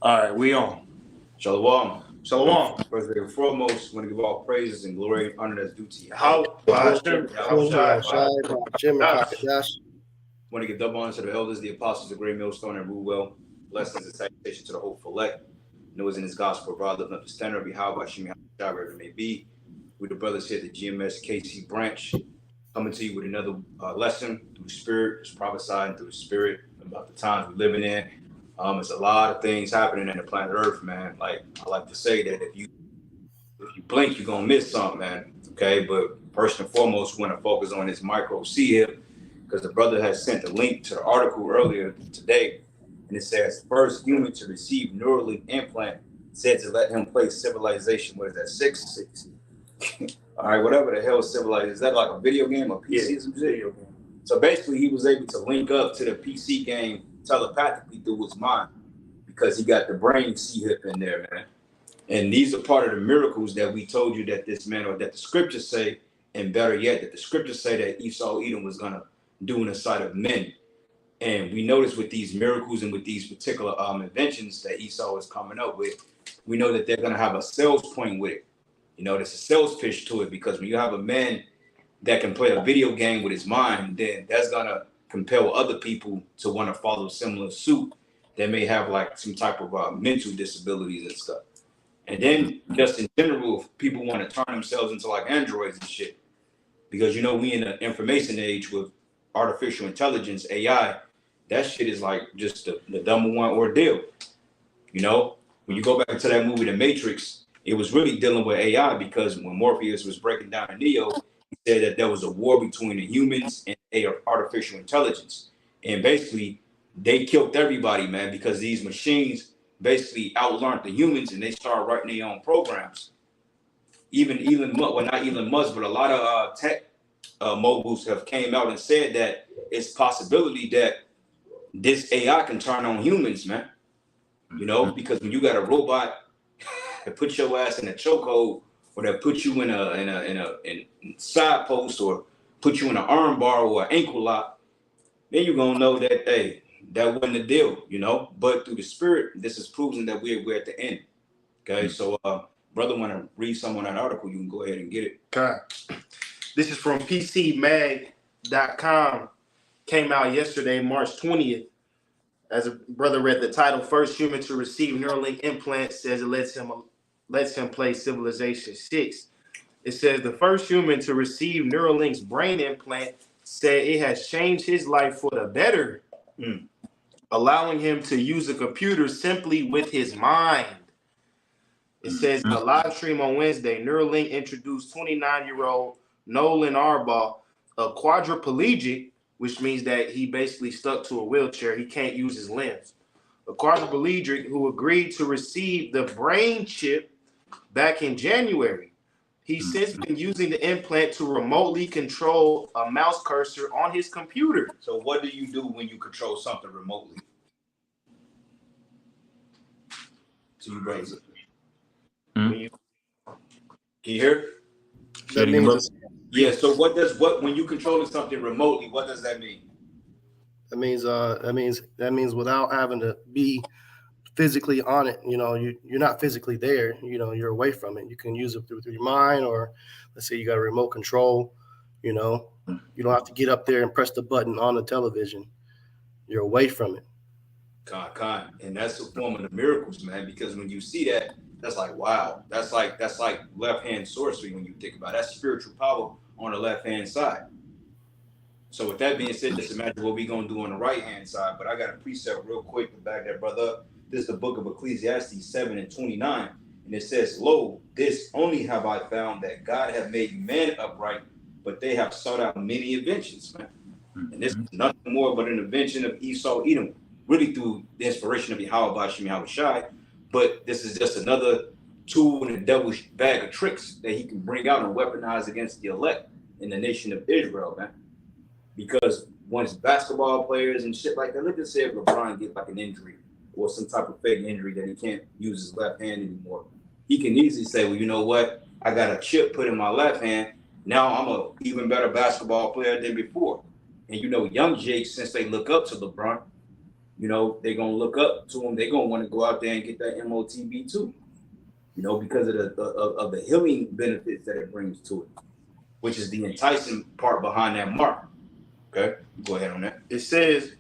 All right, we on. Shalom. Shalom. First and foremost, want to give all praises and glory and honor that's due to How? Bahasham, Bahasham. Want to give double honor to the elders, the apostles, the great millstone, and rule well. Blessings and salutation to the hopeful elect. Knows in his gospel, brother, lifting up the standard of Yahawashi, wherever it may be. With the brothers here, the GMS KC branch, coming to you with another lesson through the Spirit, it's prophesying through the Spirit about the times we're living in. It's a lot of things happening in the planet Earth, man. Like I like to say that if you blink, you're gonna miss something, man. Okay, but first and foremost, we want to focus on this micro C here, because the brother has sent a link to the article earlier today, and it says first human to receive Neuralink implant said to let him play Civilization. What is that? 6. All right, whatever the hell Civilization is. That like a video game or PC or some shit? So basically, he was able to link up to the PC game telepathically through his mind because he got the brain C-hip in there, man. And these are part of the miracles that we told you that this man, or that the scriptures say, and better yet, that the scriptures say that Esau Edom was going to do in the sight of men. And we notice with these miracles and with these particular inventions that Esau is coming up with, we know that they're going to have a sales point with it. You know, there's a sales pitch to it, because when you have a man that can play a video game with his mind, then that's going to compel other people to want to follow similar suit that may have like some type of mental disabilities and stuff. And then just in general, if people want to turn themselves into like androids and shit, because, you know, we in the information age with artificial intelligence, AI, that shit is like just the number one ordeal. You know, when you go back to that movie, The Matrix, it was really dealing with AI, because when Morpheus was breaking down Neo, he said that there was a war between the humans and artificial intelligence. And basically, they killed everybody, man, because these machines basically outlearned the humans and they started writing their own programs. Even not Elon Musk, but a lot of tech moguls have came out and said that it's possibility that this AI can turn on humans, man. You know, because when you got a robot that put your ass in a chokehold, or that put you in a side post, or put you in an arm bar or an ankle lock, then you're gonna know that, hey, that wasn't the deal, you know. But through the Spirit, this is proving that we're at the end. Okay, so brother, want to read some on that article? You can go ahead and get it. Okay. This is from PCMag.com. Came out yesterday, March 20th. As a brother read the title, first human to receive Neuralink implant says it lets him play Civilization 6. It says the first human to receive Neuralink's brain implant said it has changed his life for the better, allowing him to use a computer simply with his mind. It says in a live stream on Wednesday, Neuralink introduced 29-year-old Nolan Arbaugh, a quadriplegic, which means that he basically stuck to a wheelchair. He can't use his limbs. A quadriplegic who agreed to receive the brain chip back in January. He's since been using the implant to remotely control a mouse cursor on his computer. So what do you do when you control something remotely? So you raise it. Can you hear? That means yeah. So when you controlling something remotely, what does that mean? That means without having to be physically on it, you know, you're not physically there, you know, you're away from it. You can use it through your mind, or let's say you got a remote control, you know, you don't have to get up there and press the button on the television. You're away from it. And that's a form of the miracles, man, because when you see that, that's like, wow, that's like left-hand sorcery when you think about it. That's spiritual power on the left-hand side. So with that being said, just imagine what we're going to do on the right-hand side. But I got a precept real quick to back that brother up. This is the book of Ecclesiastes 7:29. And it says, lo, this only have I found, that God have made men upright, but they have sought out many inventions, man. And this is nothing more but an invention of Esau Edom, really through the inspiration of Yahawashi. But this is just another tool in the devil's bag of tricks that he can bring out and weaponize against the elect in the nation of Israel, man. Because once basketball players and shit like that, let's just say if LeBron gets like an injury or some type of fake injury that he can't use his left hand anymore, he can easily say, well, you know what? I got a chip put in my left hand. Now I'm an even better basketball player than before. And you know, young Jake, since they look up to LeBron, you know, they're gonna look up to him. They're gonna want to go out there and get that MOTB too, you know, because of the healing benefits that it brings to it, which is the enticing part behind that mark. Okay, go ahead on that. It says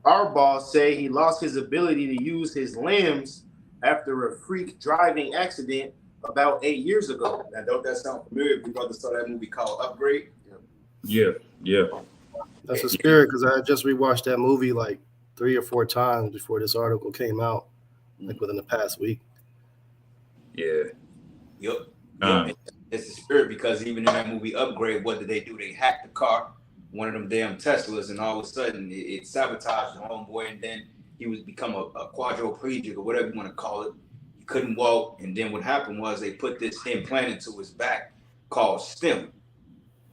our boss say he lost his ability to use his limbs after a freak driving accident about 8 years ago. Now, don't that sound familiar? We brothers saw that movie called Upgrade. Yeah. That's a spirit, because I just rewatched that movie like 3 or 4 times before this article came out, like within the past week. Yeah. Yep. It's the spirit, because even in that movie Upgrade, what did they do? They hacked the car, one of them damn Teslas, and all of a sudden it sabotaged the homeboy, and then he was become a quadriplegic or whatever you want to call it. He couldn't walk, and then what happened was they put this implant into his back called STEM.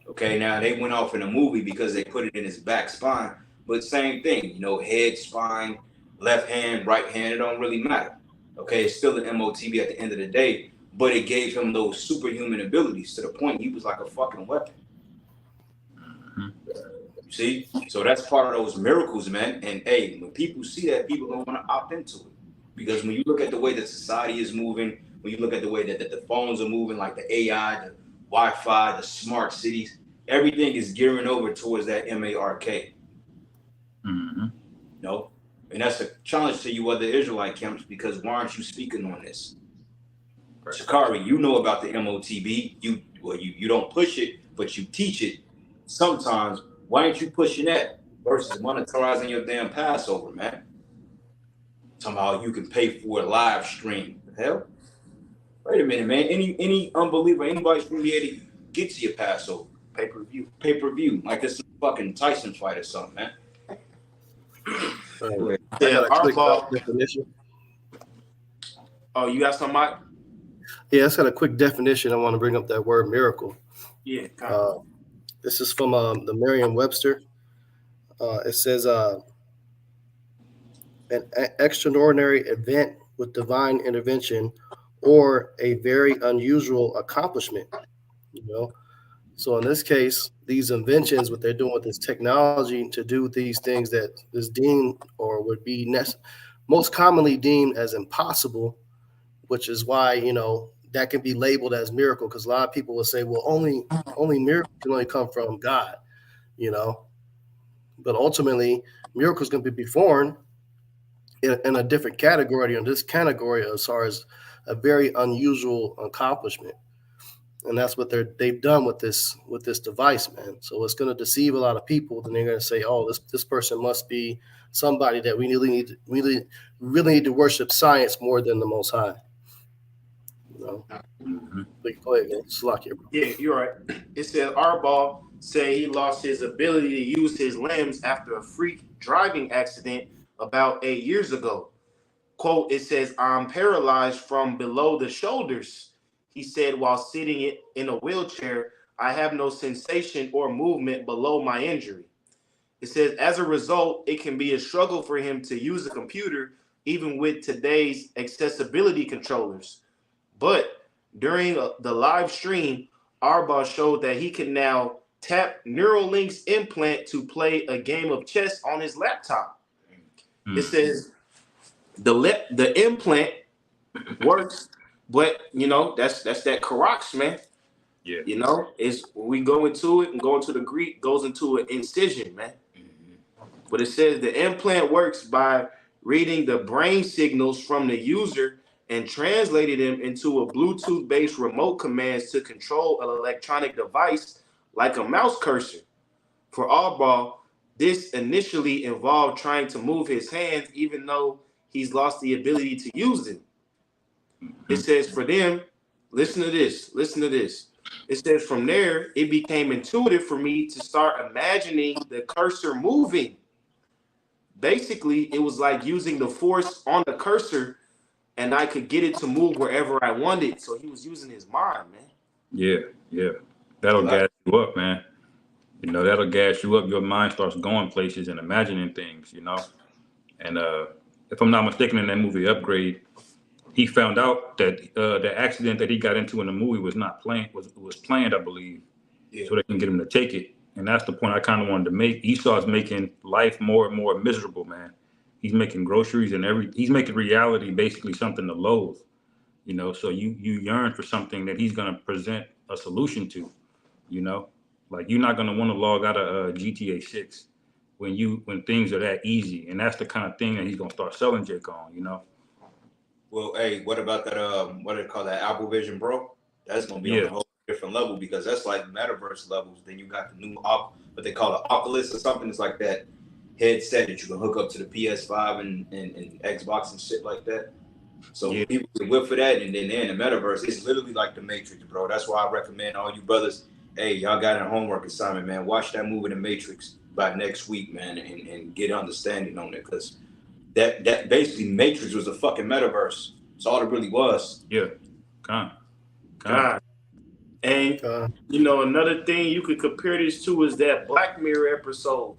Okay, now they went off in a movie because they put it in his back spine, but same thing, you know, head, spine, left hand, right hand, it don't really matter. Okay, it's still an MOTB at the end of the day, but it gave him those superhuman abilities to the point he was like a fucking weapon. You see? So that's part of those miracles, man. And hey, when people see that, people don't want to opt into it. Because when you look at the way that society is moving, when you look at the way that the phones are moving, like the AI, the Wi-Fi, the smart cities, everything is gearing over towards that MARK. You know? And that's a challenge to you other Israelite camps, because why aren't you speaking on this? Right. Shakari, you know about the MOTB. You don't push it, but you teach it sometimes. Why aren't you pushing that versus monetizing your damn Passover, man? Somehow you can pay for a live stream. The hell? Wait a minute, man. Any unbeliever, anybody's gonna be able to get to your Passover. Pay-per-view. Like this fucking Tyson fight or something, man. Our ball definition. Oh, you got some, Mike? Yeah, it's got a quick definition. I want to bring up that word miracle. Yeah. This is from the Merriam-Webster. It says an extraordinary event with divine intervention or a very unusual accomplishment. You know, so in this case, these inventions, what they're doing with this technology to do these things that is deemed or would be most commonly deemed as impossible, which is why, you know, that can be labeled as miracle, because a lot of people will say, well, only miracles can only come from God, you know. But ultimately, miracles can be performed in a different category, in this category as far as a very unusual accomplishment. And that's what they've done with this device, man. So it's going to deceive a lot of people. Then they're going to say, "Oh, this person must be somebody that we really need to worship science more than the Most High." You know. But go ahead, man. Slack here, bro. Yeah, you're right. It said Arball say he lost his ability to use his limbs after a freak driving accident about 8 years ago. Quote, it says, "I'm paralyzed from below the shoulders." He said while sitting in a wheelchair, "I have no sensation or movement below my injury." It says, as a result, it can be a struggle for him to use a computer, even with today's accessibility controllers. But during the live stream, Arbaugh showed that he can now tap Neuralink's implant to play a game of chess on his laptop. It says the implant works, but you know, that's that Karax, man. Yeah. You know, is when we go into it and go into the Greek, goes into an incision, man. But it says the implant works by reading the brain signals from the user and translating them into a Bluetooth-based remote commands to control an electronic device like a mouse cursor. For Arball, this initially involved trying to move his hands, even though he's lost the ability to use them. It says for them, listen to this. It says from there, it became intuitive for me to start imagining the cursor moving. Basically, it was like using the force on the cursor, and I could get it to move wherever I wanted. So he was using his mind, man. Yeah. That'll gas you up, man. You know, that'll gas you up. Your mind starts going places and imagining things, you know. And if I'm not mistaken, in that movie Upgrade, he found out that the accident that he got into in the movie was not planned, was planned, I believe, so they can get him to take it. And that's the point I kind of wanted to make. Esau's making life more and more miserable, man. He's making groceries and he's making reality basically something to loathe, you know. So you yearn for something that he's gonna present a solution to, you know. Like you're not gonna want to log out of GTA 6 when things are that easy, and that's the kind of thing that he's gonna start selling Jake on, you know. Well, hey, what about that? What do they call that? Apple Vision Pro? That's gonna be on Yeah. a whole different level because that's like metaverse levels. Then you got the new what they call the Oculus or something. It's like that headset that you can hook up to the PS5 and Xbox and shit like that. So Yeah. people can whip for that, and then in the metaverse, it's literally like the Matrix, bro. That's why I recommend all you brothers. Hey, y'all got a homework assignment, man. Watch that movie, The Matrix, by next week, man, and get understanding on it because that basically Matrix was a fucking metaverse. That's all it really was. Yeah. Con. God. And you know, another thing you could compare this to is that Black Mirror episode.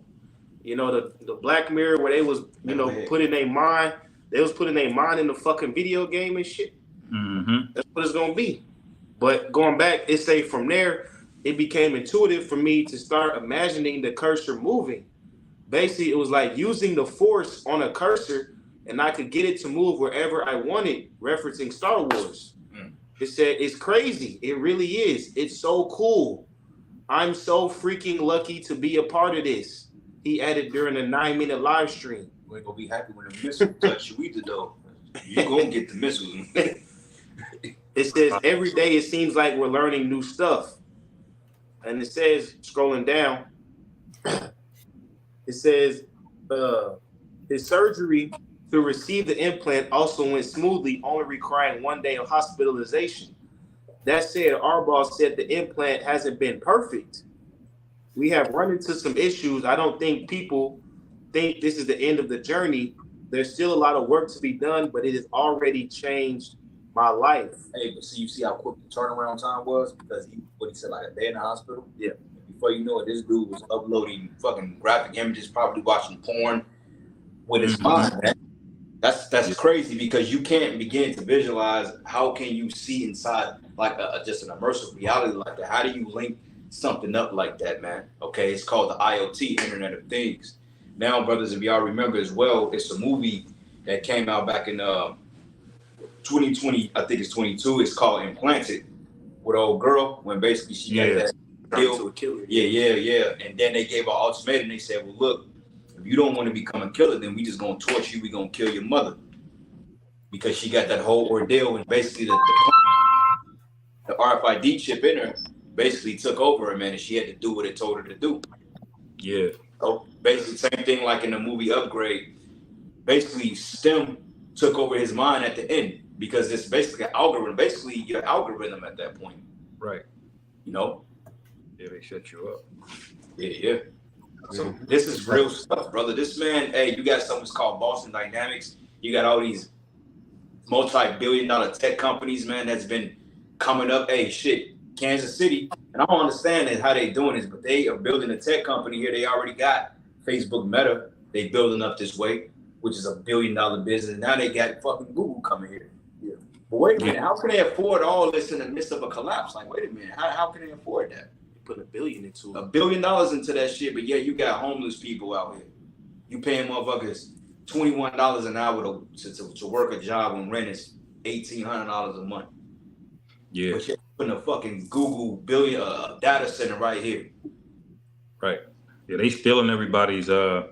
You know, the Black Mirror where they was, you know, putting their mind in the fucking video game and shit. Mm-hmm. That's what it's gonna be. But going back, it say from there, it became intuitive for me to start imagining the cursor moving. Basically, it was like using the force on a cursor, and I could get it to move wherever I wanted, referencing Star Wars. It said, it's crazy. It really is. It's so cool. I'm so freaking lucky to be a part of this. He added during a 9-minute live stream. We ain't gonna be happy when the missile touch you either, though. You gonna get the missiles. It says, every day it seems like we're learning new stuff. And it says, scrolling down, it says, his surgery to receive the implant also went smoothly, only requiring 1 day of hospitalization. That said, our boss said the implant hasn't been perfect. We have run into some issues. I don't think people think this is the end of the journey. There's still a lot of work to be done, but it has already changed my life. Hey, but you see how quick the turnaround time was? Because he said, like a day in the hospital? Yeah. Before you know it, this dude was uploading fucking graphic images, probably watching porn with his mind, man. That's crazy because you can't begin to visualize how can you see inside like just an immersive reality like that. How do you link something up like that, man? Okay, it's called the IoT, Internet of Things. Now, brothers, if y'all remember as well, it's a movie that came out back in 2020, I think it's 22. It's called Implanted with an old girl when basically she got that deal. Yeah. And then they gave her ultimatum. They said, well, look, if you don't want to become a killer, then we just gonna torture you. We gonna kill your mother because she got that whole ordeal, and basically the RFID chip in her basically took over her, man, and she had to do what it told her to do. Yeah. So basically, same thing like in the movie Upgrade. Basically, STEM took over his mind at the end because it's basically an algorithm. Basically, your algorithm at that point. Right. You know. Yeah, they shut you up. Yeah. So this is real stuff, brother. This man, hey, you got something called Boston Dynamics. You got all these multi-billion-dollar tech companies, man, that's been coming up. Hey, shit, Kansas City, and I don't understand how they doing this, but they are building a tech company here. They already got Facebook Meta. They building up this way, which is $1 billion business. Now they got fucking Google coming here. Yeah. But wait a minute, how can they afford all this in the midst of a collapse? Like, wait a minute, how can they afford that? Put $1 billion into it. $1 billion into that shit, but yeah, you got homeless people out here. You paying motherfuckers $21 an hour to work a job when rent is $1,800 a month. Yeah. But you're putting a fucking Google billion data center right here. Right. Yeah, they stealing everybody's data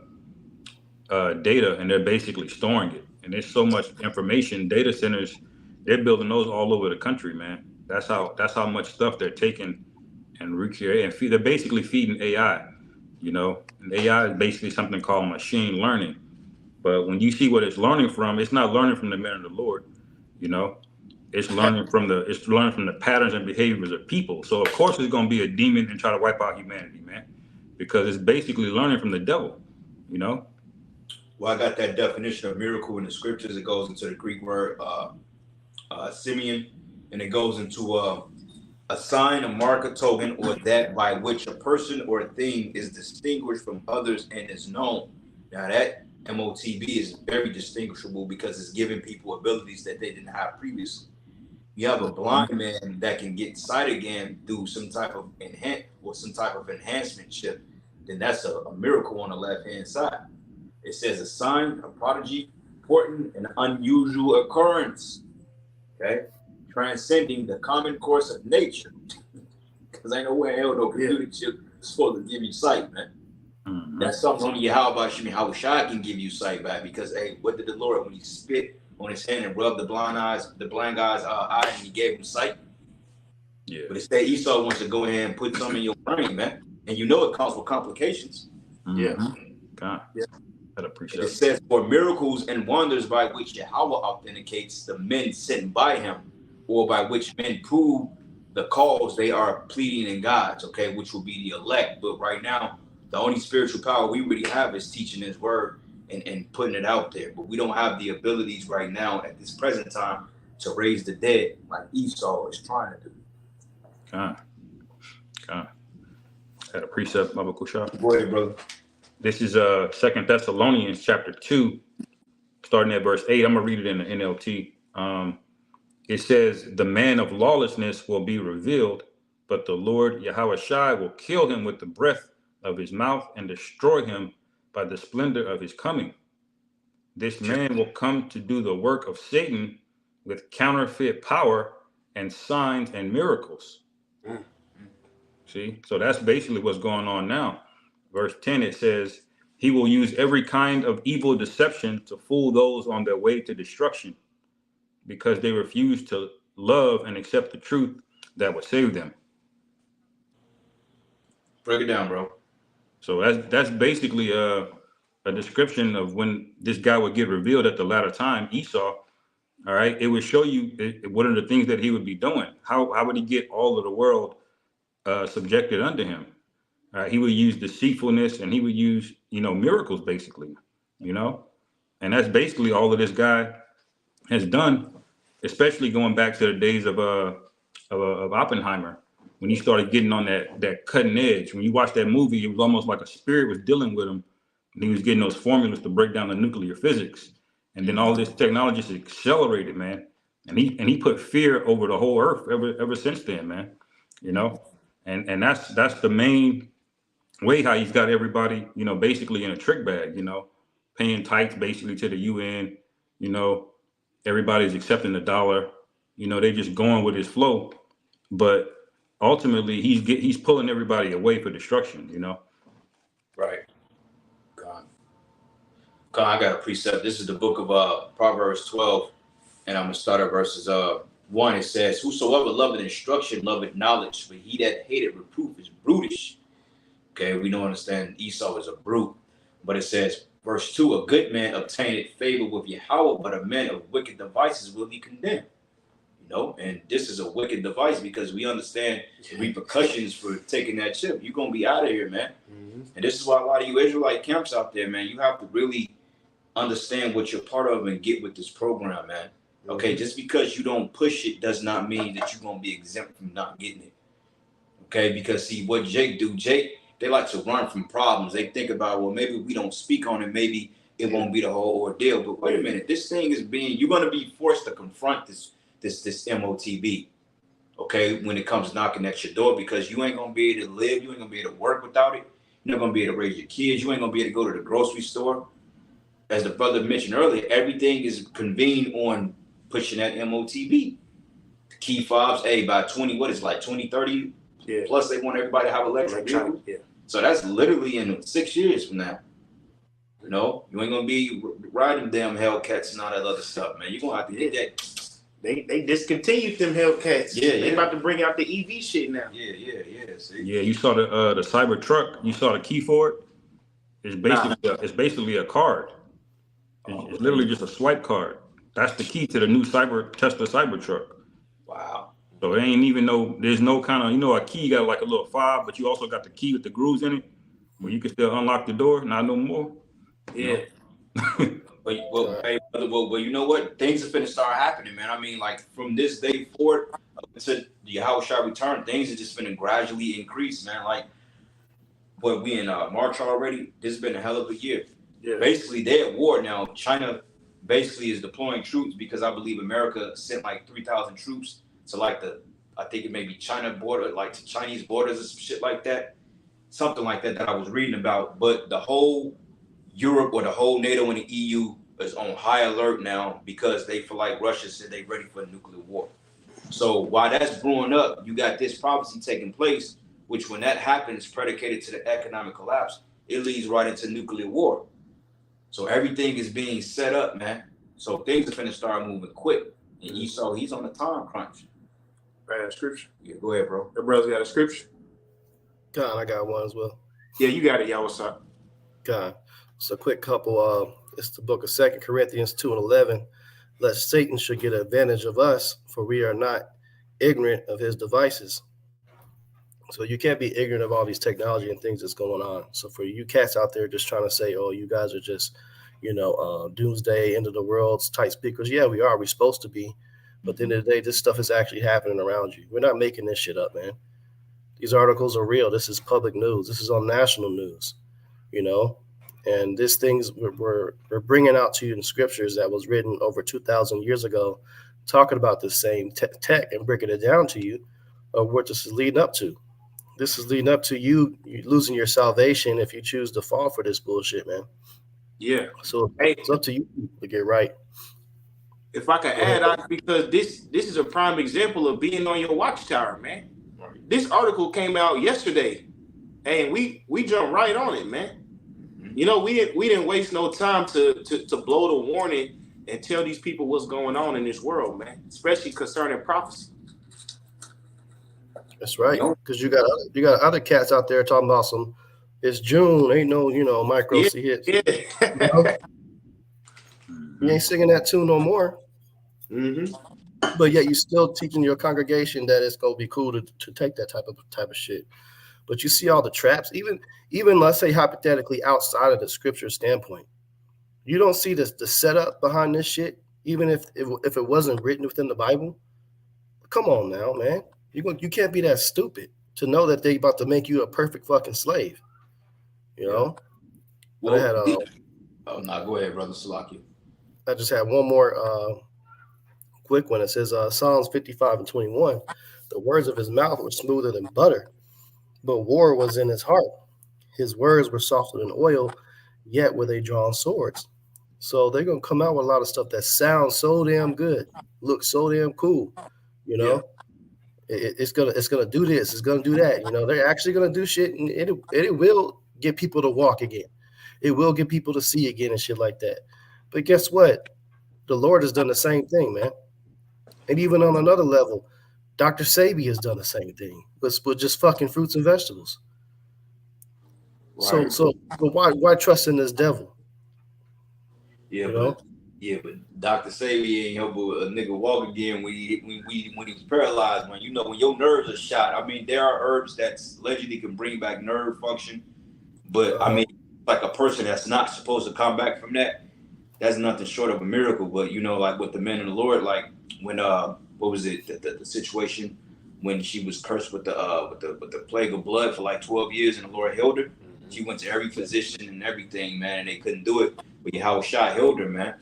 and they're basically storing it. And there's so much information. Data centers, they're building those all over the country, man. That's how much stuff they're taking and recreating. They're basically feeding AI. You know, and AI is basically something called machine learning. But when you see what it's learning from, it's not learning from the man of the Lord. You know, it's learning from the patterns and behaviors of people. So of course it's going to be a demon and try to wipe out humanity, man, because it's basically learning from the devil. You know. Well, I got that definition of miracle in the scriptures. It goes into the Greek word Simeon, and it goes into a sign, a mark, a token, or that by which a person or a thing is distinguished from others and is known. Now that MOTB is very distinguishable because it's giving people abilities that they didn't have previously. You have a blind man that can get sight again through some type of enhancement chip, then that's a miracle on the left-hand side. It says a sign, a prodigy, important and unusual occurrence. Okay, transcending the common course of nature. Because ain't nowhere hell no computer chip is supposed to give you sight, man. Mm-hmm. That's something only Yahawashi can give you sight back. Because hey, what did the Lord when he spit on his hand and rubbed the blind guy's eye, and he gave him sight? Yeah. But instead Esau wants to go ahead and put some in your brain, man. And you know it causes complications. Mm-hmm. God. Yeah. That appreciate It says, for miracles and wonders by which Yahawah authenticates the men sent by him, or by which men prove the cause they are pleading in God's, okay, which will be the elect. But right now, the only spiritual power we really have is teaching his word and putting it out there. But we don't have the abilities right now at this present time to raise the dead like Esau is trying to do. God. Had a precept, Baba Kushar. Go ahead, brother. This is 2 Thessalonians chapter 2, starting at verse 8. I'm going to read it in the NLT. It says, the man of lawlessness will be revealed, but the Lord Yahawashi will kill him with the breath of his mouth and destroy him by the splendor of his coming. This man will come to do the work of Satan with counterfeit power and signs and miracles. See, so that's basically what's going on now. Verse 10, it says, he will use every kind of evil deception to fool those on their way to destruction, because they refuse to love and accept the truth that would save them. Break it down, bro. So that's basically a description of when this guy would get revealed at the latter time, Esau. All right, it would show you what are the things that he would be doing. How would he get all of the world subjected under him? He would use deceitfulness, and he would use, miracles, basically, and that's basically all that this guy has done, especially going back to the days of Oppenheimer, when he started getting on that cutting edge. When you watch that movie, it was almost like a spirit was dealing with him, and he was getting those formulas to break down the nuclear physics, and then all this technology just accelerated, man, and he put fear over the whole earth ever since then, man, and that's the main way how he's got everybody, basically in a trick bag, paying tights basically to the UN, everybody's accepting the dollar, they just going with his flow, but ultimately he's pulling everybody away for destruction, Right. God, I got a precept. This is the book of Proverbs 12, and I'm gonna start at verses 1. It says, whosoever loveth instruction loveth knowledge, but he that hateth reproof is brutish. Okay, we don't understand Esau is a brute, but it says, verse 2, a good man obtaineth favor with Yahawah, but a man of wicked devices will be condemned. And this is a wicked device because we understand the repercussions for taking that chip. You're going to be out of here, man. Mm-hmm. And this is why a lot of you Israelite camps out there, man, you have to really understand what you're part of and get with this program, man. Mm-hmm. Okay, just because you don't push it does not mean that you're going to be exempt from not getting it. Okay, because see, what Jake, they like to run from problems. They think about, well, maybe we don't speak on it, maybe it won't be the whole ordeal. But wait a minute, this thing is you're going to be forced to confront this MOTB, okay, when it comes knocking at your door, because you ain't going to be able to live, you ain't going to be able to work without it. You're not going to be able to raise your kids. You ain't going to be able to go to the grocery store. As the brother mentioned earlier, everything is convened on pushing that MOTB. The key fobs, by 2030? Yeah. Plus, they want everybody to have electric vehicles. Yeah. So that's literally in 6 years from now. You ain't gonna be riding damn Hellcats and all that other stuff, man. You're gonna have to get that. They discontinued them Hellcats. Yeah, they about to bring out the EV shit now. Yeah. See? Yeah, you saw the cyber truck. You saw the key for it. It's basically a card. It's literally just a swipe card. That's the key to the new Tesla Cybertruck. Wow. So it ain't even there's no kind of, a key, you got like a little fob, but you also got the key with the grooves in it, where you can still unlock the door, not no more. Yeah. Well, you know what? Things are finna start happening, man. I mean, like from this day forward, until the Yahawashi return, things are just finna gradually increase, man. Like, but we in March already. This has been a hell of a year. Yeah. Basically, they're at war now. China basically is deploying troops because I believe America sent like 3,000 troops to I think it may be China border, like to Chinese borders or some shit like that. Something like that I was reading about. But the whole Europe or the whole NATO and the EU is on high alert now because they feel like Russia said they're ready for a nuclear war. So while that's brewing up, you got this prophecy taking place, which when that happens, predicated to the economic collapse, it leads right into nuclear war. So everything is being set up, man. So things are finna start moving quick. And Esau, he's on the time crunch. Right, scripture. Yeah, go ahead, bro. Your brother's got a scripture. God, I got one as well. Yeah, you got it, Yahawashi. God. It's a quick couple. It's the book of 2 Corinthians 2:11. Lest Satan should get advantage of us, for we are not ignorant of his devices. So you can't be ignorant of all these technology and things that's going on. So for you cats out there just trying to say, oh, you guys are just, doomsday, end of the world type speakers. Yeah, we are. We're supposed to be. But at the end of the day, this stuff is actually happening around you. We're not making this shit up, man. These articles are real. This is public news. This is on national news, And these things we're bringing out to you in scriptures that was written over 2,000 years ago, talking about the same tech and breaking it down to you of what this is leading up to. This is leading up to you losing your salvation if you choose to fall for this bullshit, man. Yeah. So Hey, it's up to you to get right. if I could add, because this is a prime example of being on your watchtower, man. This article came out yesterday, and we jumped right on it, man. We didn't waste no time to blow the warning and tell these people what's going on in this world, man, especially concerning prophecy. That's right, because you got other cats out there talking about it's June, ain't no micro hits. Yeah. You ain't singing that tune no more. Mm-hmm. But yet you still teaching your congregation that it's gonna be cool to take that type of shit. But you see all the traps, even let's say hypothetically outside of the scripture standpoint, you don't see the setup behind this shit, even if it wasn't written within the Bible. Come on now, man. You can't be that stupid to know that they about to make you a perfect fucking slave. Well, go ahead, brother Salaki. I just had one more quick one. It says Psalms 55:21. The words of his mouth were smoother than butter, but war was in his heart. His words were softer than oil, yet were they drawn swords. So they're gonna come out with a lot of stuff that sounds so damn good, looks so damn cool. It's gonna do this, it's gonna do that. They're actually gonna do shit, and it will get people to walk again. It will get people to see again and shit like that. But guess what? The Lord has done the same thing, man. And even on another level, Dr. Sabi has done the same thing, with just fucking fruits and vegetables. Right. So why trust in this devil? Yeah, but Dr. Sabi ain't help a nigga walk again when he's paralyzed. When your nerves are shot. I mean, there are herbs that allegedly can bring back nerve function, but I mean, like a person that's not supposed to come back from that's nothing short of a miracle. But like with the men of the Lord, like when what was it, the situation when she was cursed with the plague of blood for like 12 years and the Lord healed her. She went to every physician and everything, man, and they couldn't do it. But Yahawashi healed her, man.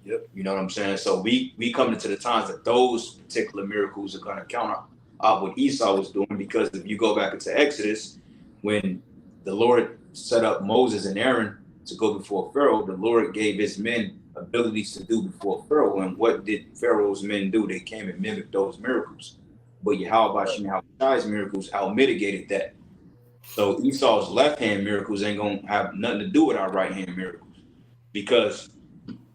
Yep. You know what I'm saying? So we come into the times that those particular miracles are going to counter what Esau was doing, because if you go back into Exodus, when the Lord set up Moses and Aaron to go before Pharaoh, the Lord gave his men abilities to do before Pharaoh. And what did Pharaoh's men do? They came and mimicked those miracles. But Yahawah's miracles out-mitigated that. So Esau's left-hand miracles ain't going to have nothing to do with our right-hand miracles. Because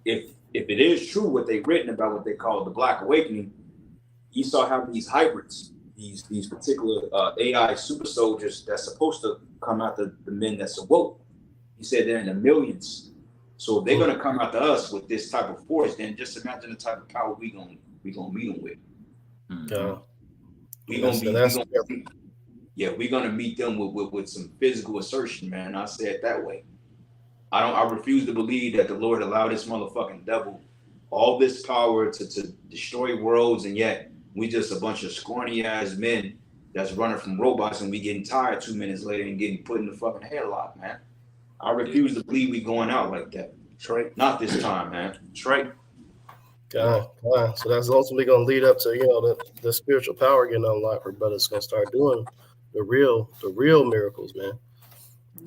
if it is true what they've written about what they call the Black Awakening, Esau have these hybrids, these particular AI super soldiers that's supposed to come after the men that's awoke. He said they're in the millions. So if they're going to come after us with this type of force, then just imagine the type of power we gonna meet them with. We're gonna meet them with some physical assertion, man. I say it that way. I refuse to believe that the Lord allowed this motherfucking devil all this power to destroy worlds, and yet we just a bunch of scrawny ass men that's running from robots, and we getting tired 2 minutes later and getting put in the fucking headlock, man. I refuse to believe we going out like that. That's right. Not this time, man. That's right. So that's ultimately going to lead up to the spiritual power getting unlocked, where brothers going to start doing the real miracles, man.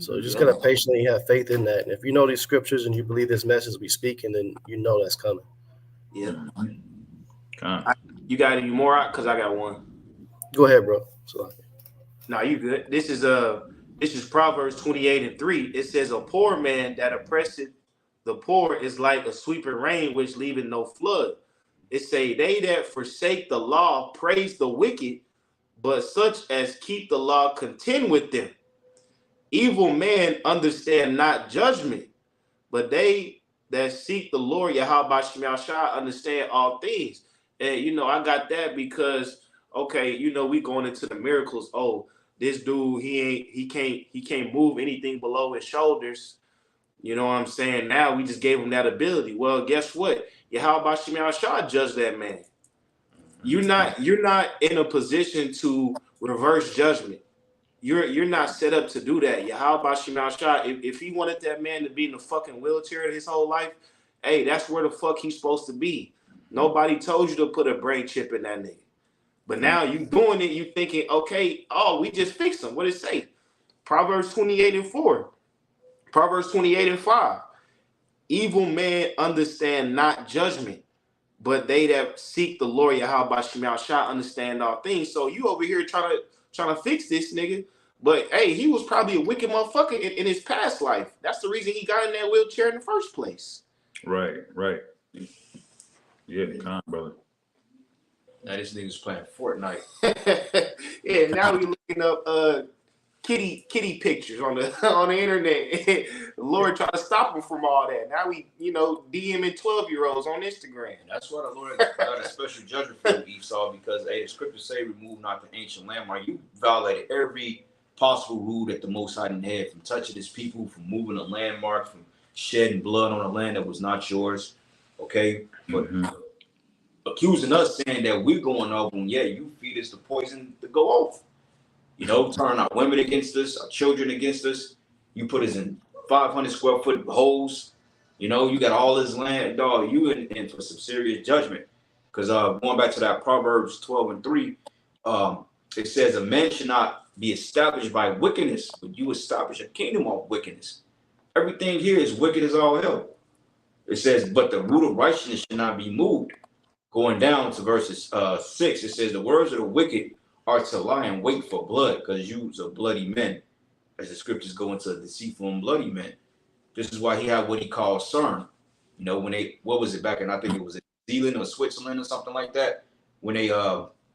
So you just gotta patiently have faith in that. And if you know these scriptures and you believe this message we speaking, then you know that's coming. Yeah. Con. You got any more out? Cause I got one. Go ahead, bro. So, No, you good. This is Proverbs 28:3. It says, a poor man that oppresseth the poor is like a sweeping rain which leaveth no flood. It say, they that forsake the law praise the wicked, but such as keep the law contend with them. Evil men understand not judgment, but they that seek the Lord Yahawashi understand all things. And I got that because we going into the miracles. Oh, this dude, he can't move anything below his shoulders. You know what I'm saying? Now we just gave him that ability. Well, guess what? Yahawashi judge that man. You're not in a position to reverse judgment. You're not set up to do that. Yahawashi, if he wanted that man to be in a fucking wheelchair his whole life, hey, that's where the fuck he's supposed to be. Nobody told you to put a brain chip in that nigga. But now you doing it, you thinking, okay, we just fixed him. What did it say? Proverbs 28:4. Proverbs 28:5. Evil men understand not judgment, but they that seek the Lord Yahawashi understand all things. So you over here trying to fix this nigga. But hey, he was probably a wicked motherfucker in his past life. That's the reason he got in that wheelchair in the first place. Right. Yeah, con, brother. Now this nigga's playing Fortnite. Yeah, now we looking up kitty pictures on the internet. The Lord trying to stop him from all that. Now we, DMing 12-year-olds on Instagram. And that's why the Lord got a special judgment for you, Esau, because the scriptures say, remove not the ancient landmark. You violated every possible rule that the Most High didn't have, from touching his people, from moving a landmark, from shedding blood on a land that was not yours. Okay? But accusing us, saying that we're going off when, you feed us the poison to go off. Turn our women against us, our children against us. You put us in 500 square foot holes. You got all this land, dog. You in for some serious judgment. Because going back to that Proverbs 12:3, it says a man should not be established by wickedness, but you establish a kingdom of wickedness. Everything here is wicked as all hell. It says, but the root of righteousness should not be moved. Going down to verses 6, it says the words of the wicked are to lie in wait for blood, because you are bloody men, as the scriptures go into deceitful and bloody men. This is why he had what he called CERN. When what was it back in, I think it was in Zealand or Switzerland or something like that, when they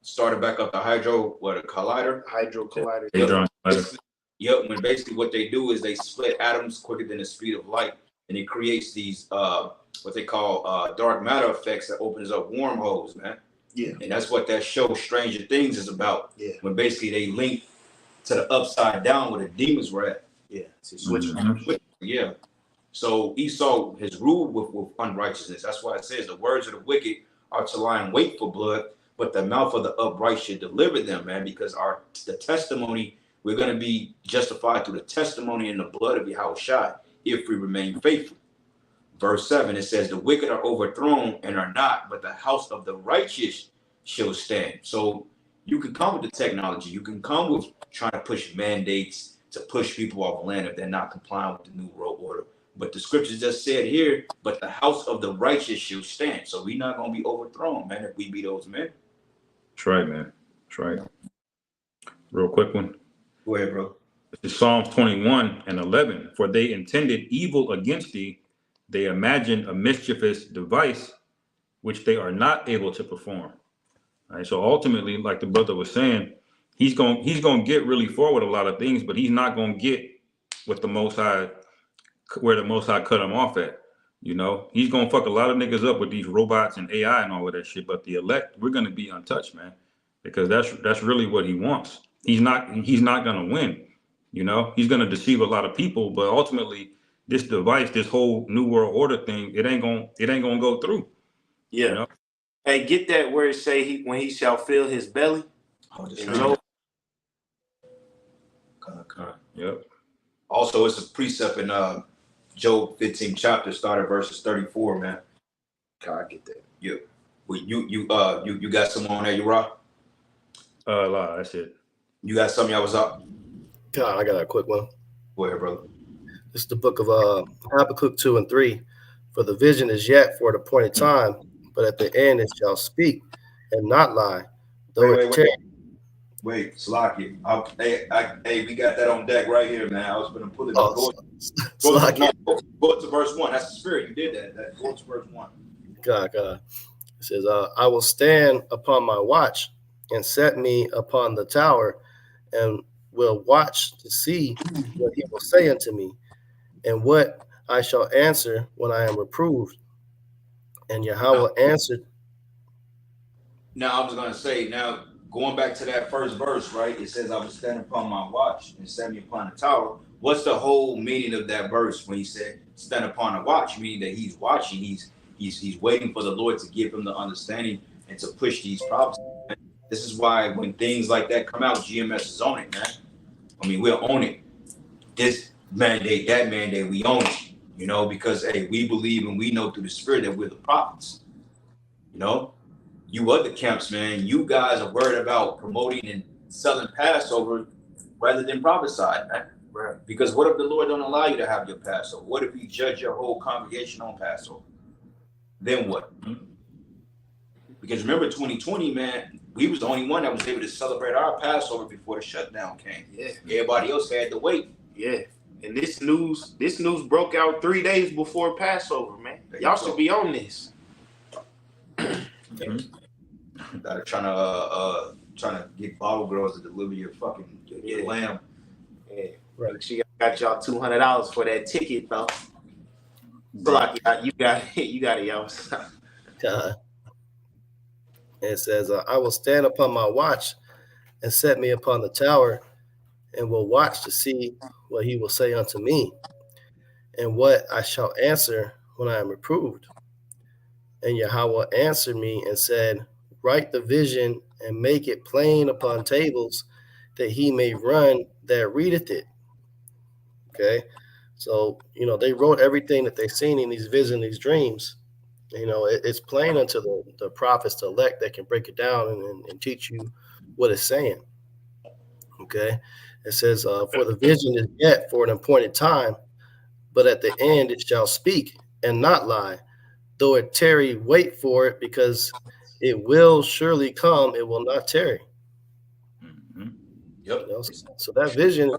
started back up the hydro collider. Hydro collider. Yep, when basically what they do is they split atoms quicker than the speed of light, and it creates these what they call dark matter effects that opens up wormholes, man. Yeah. And that's what that show Stranger Things is about. Yeah. When basically they link to the upside down where the demons were at. Yeah. So switch. Yeah. So Esau has ruled with unrighteousness. That's why it says the words of the wicked are to lie in wait for blood, but the mouth of the upright should deliver them, man, because the testimony, we're going to be justified through the testimony and the blood of Yahawashi if we remain faithful. Verse 7, it says, the wicked are overthrown and are not, but the house of the righteous shall stand. So you can come with the technology. You can come with trying to push mandates to push people off land if they're not complying with the new world order. But the scriptures just said here, but the house of the righteous shall stand. So we're not going to be overthrown, man, if we be those men. That's right, man. That's right. Real quick one. Go ahead, bro. This is Psalms 21:11. For they intended evil against thee. They imagined a mischievous device, which they are not able to perform. All right. So ultimately, like the brother was saying, he's going to get really forward a lot of things, but he's not going to get with the Most High, where the Most High cut him off at. He's going to fuck a lot of niggas up with these robots and AI and all of that shit. But the elect, we're going to be untouched, man, because that's really what he wants. He's not going to win. He's going to deceive a lot of people, but ultimately, this device, this whole new world order thing, it ain't gonna go through. Yeah. Hey, get that where it say when he shall fill his belly. Yep. Also, it's a precept in Job 15 chapter, started verses 34, man. God, I get that. Yeah. Well, you got some on there, you rock? That's it. You got something y'all was up? God, I got a quick one. Go ahead, brother. This is the book of Habakkuk 2 and 3. For the vision is yet for an appointed time, but at the end it shall speak and not lie. Though Wait, Slocky. Hey, we got that on deck right here, man. I was going to pull it. Oh, Go to verse 1. That's the spirit. You did that. Go to verse 1. God. It says, I will stand upon my watch and set me upon the tower and will watch to see what he will say unto me and what I shall answer when I am reproved. And Yahawah answered. Now, I was going to say, now, going back to that first verse, right? It says, I will stand upon my watch and set me upon the tower. What's the whole meaning of that verse when he said, stand upon a watch? Meaning that he's watching, he's waiting for the Lord to give him the understanding and to push these problems. This is why when things like that come out, GMS is on it, man. I mean, we'll own it. This mandate, that mandate, we own it, you know, because, hey, we believe and we know through the spirit that we're the prophets, you know. You other camps, man, you guys are worried about promoting and selling Passover rather than prophesied, man. Right. Because what if the Lord don't allow you to have your Passover? What if he judge your whole congregation on Passover? Then what? Because remember 2020, man, we was the only one that was able to celebrate our Passover before the shutdown came. Yeah. Everybody else had to wait. Yeah. And this news broke out 3 days before Passover, man. Y'all should be on this. That are trying to get bottle girls to deliver your fucking your lamb. Yeah. Right. She got y'all $200 for that ticket, though. So like, you got it, y'all. It says, I will stand upon my watch and set me upon the tower and will watch to see what he will say unto me and what I shall answer when I am reproved. And Yahawah answered me and said, write the vision and make it plain upon tables that he may run that readeth it. Okay. So, you know, they wrote everything that they've seen in these visions, these dreams. You know, it's plain unto the prophets, the elect, that can break it down and teach you what it's saying. Okay. It says, for the vision is yet for an appointed time, but at the end it shall speak and not lie. Though it tarry, wait for it, because it will surely come. It will not tarry. Mm-hmm. Yep. You know, so that vision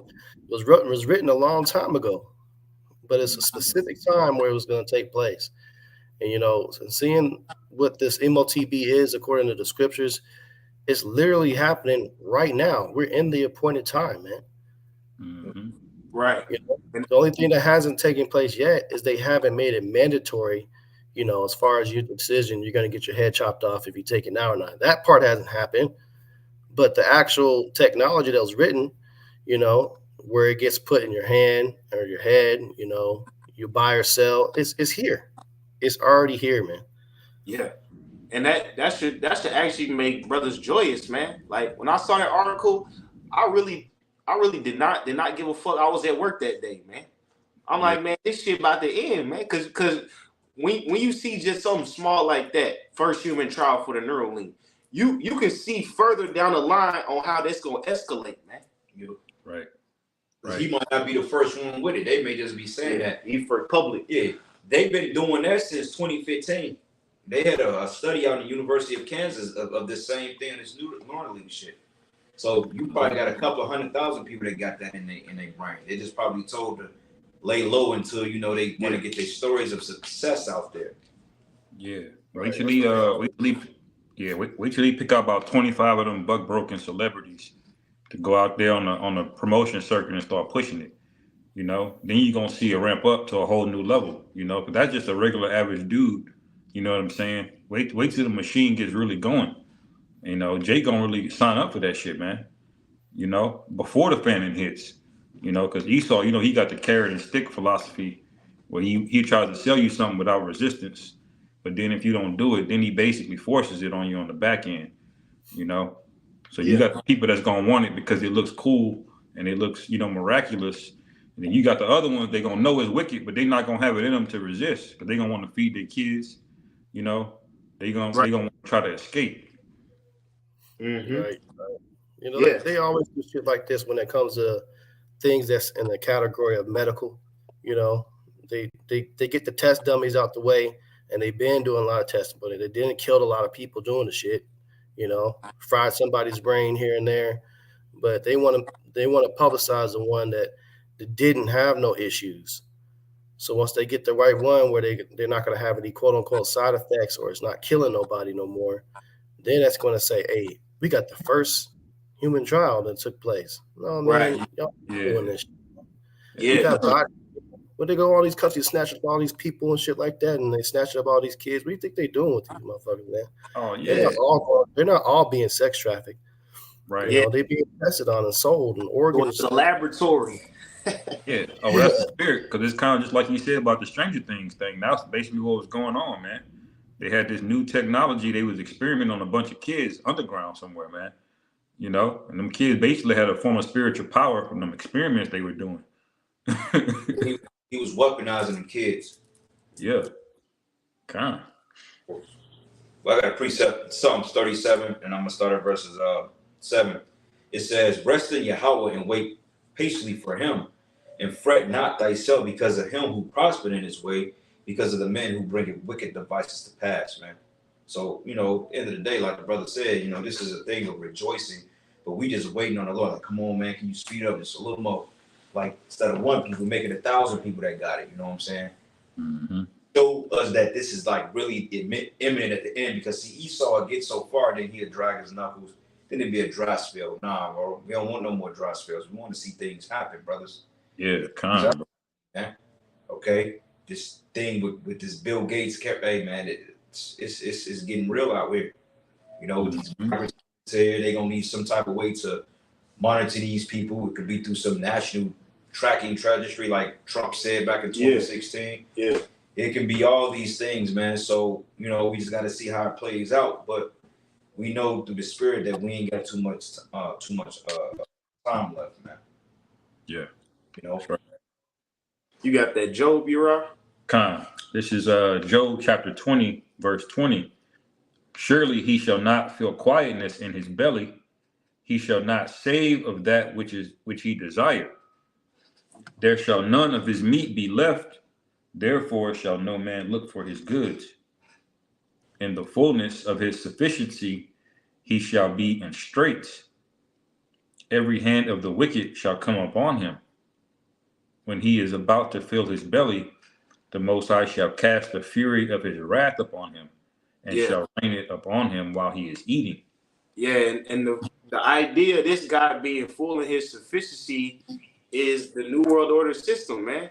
was written a long time ago, but it's a specific time where it was going to take place. And, you know, seeing what this MOTB is, according to the scriptures, it's literally happening right now. We're in the appointed time, man. Mm-hmm. Right. You know, the only thing that hasn't taken place yet is they haven't made it mandatory. You know, as far as your decision, you're going to get your head chopped off if you take it now or not. That part hasn't happened. But the actual technology that was written, you know, where it gets put in your hand or your head, you know, you buy or sell, it's here. It's already here, man. Yeah. And that should actually make brothers joyous, man. Like when I saw that article, I really did not give a fuck. I was at work that day, man. I'm like, man, this shit about to end, man. Cause when you see just something small like that, first human trial for the Neuralink, you can see further down the line on how that's gonna escalate, man. Right. He might not be the first one with it. They may just be saying that. He for public. Yeah. They've been doing that since 2015. They had a study out in the University of Kansas of this same thing, this new Neuralink shit. So you probably got a couple of 100,000 people that got that in their brain. They just probably told to lay low until, you know, they want to get their stories of success out there. Yeah. Wait till he pick out about 25 of them buck broken celebrities to go out there on the promotion circuit and start pushing it. You know, then you're gonna see it ramp up to a whole new level, you know, because that's just a regular average dude. You know what I'm saying? Wait till the machine gets really going. You know, Jay gonna really sign up for that shit, man. You know, before the fanning hits. You know, because Esau, you know, he got the carrot and stick philosophy where he tries to sell you something without resistance. But then if you don't do it, then he basically forces it on you on the back end, you know? So you got people that's gonna want it because it looks cool and it looks, you know, miraculous. And then you got the other ones, they're gonna know it's wicked, but they're not gonna have it in them to resist because they're gonna want to feed their kids, you know? They're gonna try to escape. Mm-hmm. Right. You know, they always do shit like this when it comes to things that's in the category of medical. You know, they get the test dummies out the way, and they've been doing a lot of testing, but they didn't kill a lot of people doing the shit. You know, fried somebody's brain here and there, but they want to publicize the one that didn't have no issues. So once they get the right one where they're not going to have any quote unquote side effects, or it's not killing nobody no more, then that's going to say, hey, we got the first human trial that took place. No, man, Right. y'all Yeah. doing this. Yeah. We got body. When they go all these countries snatch up all these people and shit like that, and they snatch up all these kids, what do you think they doing with these motherfuckers, man? Oh They're yeah. not all being sex trafficked. Right. You know, they being tested on and sold, and Going organs. to the laboratory. Yeah. Oh, that's the spirit. Because it's kind of just like you said about the Stranger Things thing. That's basically what was going on, man. They had this new technology. They was experimenting on a bunch of kids underground somewhere, man. You know, and them kids basically had a form of spiritual power from them experiments they were doing. He was weaponizing the kids. Yeah. Kind of. Well, I got a precept, Psalms 37, and I'm gonna start at verses 7. It says, "Rest in Yahawah and wait patiently for him, and fret not thyself because of him who prospered in his way, because of the men who bring wicked devices to pass." Man. So, you know, end of the day, like the brother said, you know, this is a thing of rejoicing, but we just waiting on the Lord. Like, come on, man, can you speed up just a little more? Like, instead of 1 people, make it 1,000 people that got it. You know what I'm saying? Mm-hmm. Show us that this is like really imminent at the end, because see, Esau would get so far, then he'd drag his knuckles, then it'd be a dry spell. Nah, bro, we don't want no more dry spells. We want to see things happen, brothers. Yeah, kind of. Yeah. Okay, this thing with this Bill Gates, hey man, it's getting real out here. You know, these viruses here, they gonna need some type of way to monitor these people. It could be through some national tracking registry, like Trump said back in 2016. Yeah. It can be all these things, man. So, you know, we just got to see how it plays out. But we know through the spirit that we ain't got too much time left, man. Yeah. You know? Right. You got that Job, Uriah? Kind. This is Job chapter 20, verse 20. Surely he shall not feel quietness in his belly. He shall not save of that which he desired. There shall none of his meat be left. Therefore shall no man look for his goods. In the fullness of his sufficiency he shall be in straits. Every hand of the wicked shall come upon him. When he is about to fill his belly, the Most High shall cast the fury of his wrath upon him, and shall rain it upon him while he is eating. Yeah, and the idea of this guy being full in his sufficiency is the New World Order system, man.